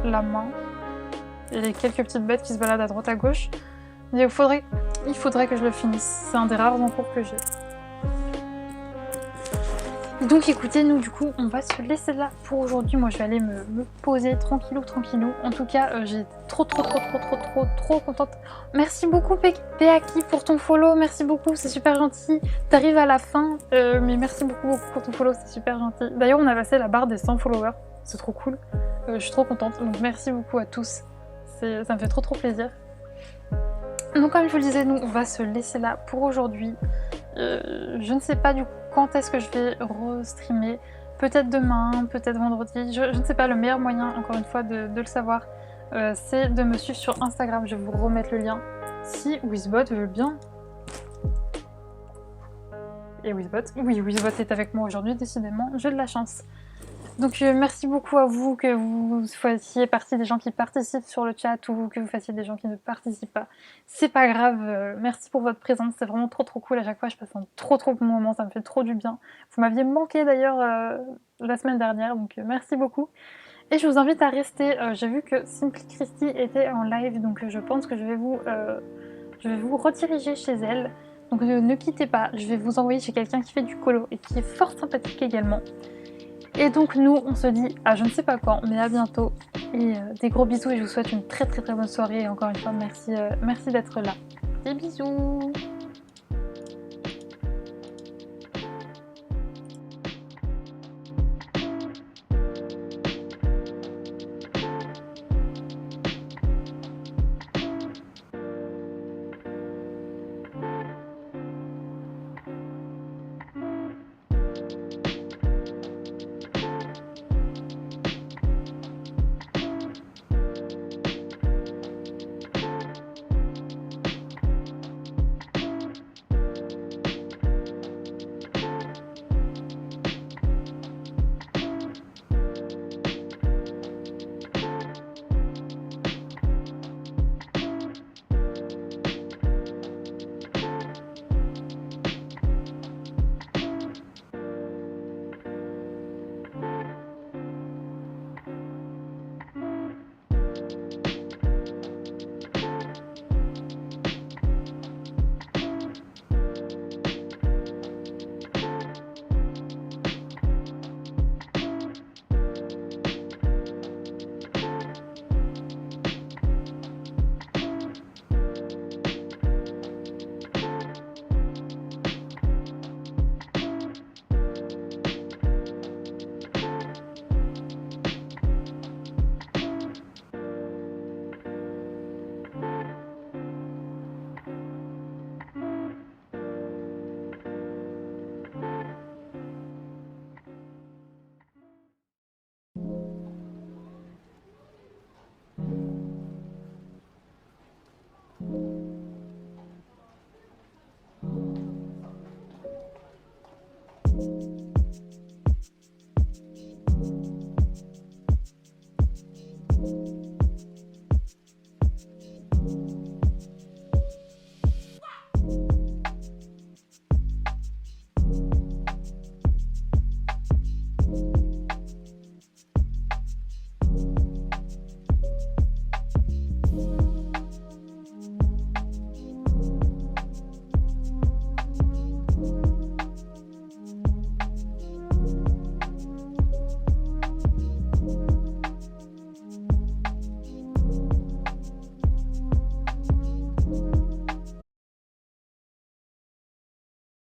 la main et les quelques petites bêtes qui se baladent à droite à gauche. Mais il faudrait que je le finisse, c'est un des rares encours que j'ai. Donc écoutez, nous du coup on va se laisser là pour aujourd'hui. Moi je vais aller me poser tranquillou. En tout cas j'ai trop contente. Merci beaucoup Peaki pour ton follow, merci beaucoup, c'est super gentil. T'arrives à la fin, mais merci beaucoup pour ton follow, c'est super gentil. D'ailleurs on a passé la barre des 100 followers, c'est trop cool. Je suis trop contente, donc merci beaucoup à tous. Ça me fait trop plaisir. Donc comme je vous le disais, nous on va se laisser là pour aujourd'hui. Je ne sais pas du coup quand est-ce que je vais re-streamer. Peut-être demain, peut-être vendredi. Je ne sais pas, le meilleur moyen, encore une fois, de le savoir, c'est de me suivre sur Instagram. Je vais vous remettre le lien. Si Wizbot veut bien et Wizbot. Oui, Wizbot est avec moi aujourd'hui, décidément, j'ai de la chance. Donc merci beaucoup à vous, que vous fassiez partie des gens qui participent sur le chat ou que vous fassiez des gens qui ne participent pas. C'est pas grave, merci pour votre présence, c'est vraiment trop cool. À chaque fois, je passe un trop bon moment, ça me fait trop du bien. Vous m'aviez manqué d'ailleurs la semaine dernière, donc merci beaucoup. Et je vous invite à rester. J'ai vu que Simply Christy était en live, donc je pense que je vais vous rediriger chez elle. Donc ne quittez pas, je vais vous envoyer chez quelqu'un qui fait du colo et qui est fort sympathique également. Et donc nous, on se dit à je ne sais pas quand, mais à bientôt. Et des gros bisous et je vous souhaite une très bonne soirée. Et encore une fois, merci d'être là. Des bisous.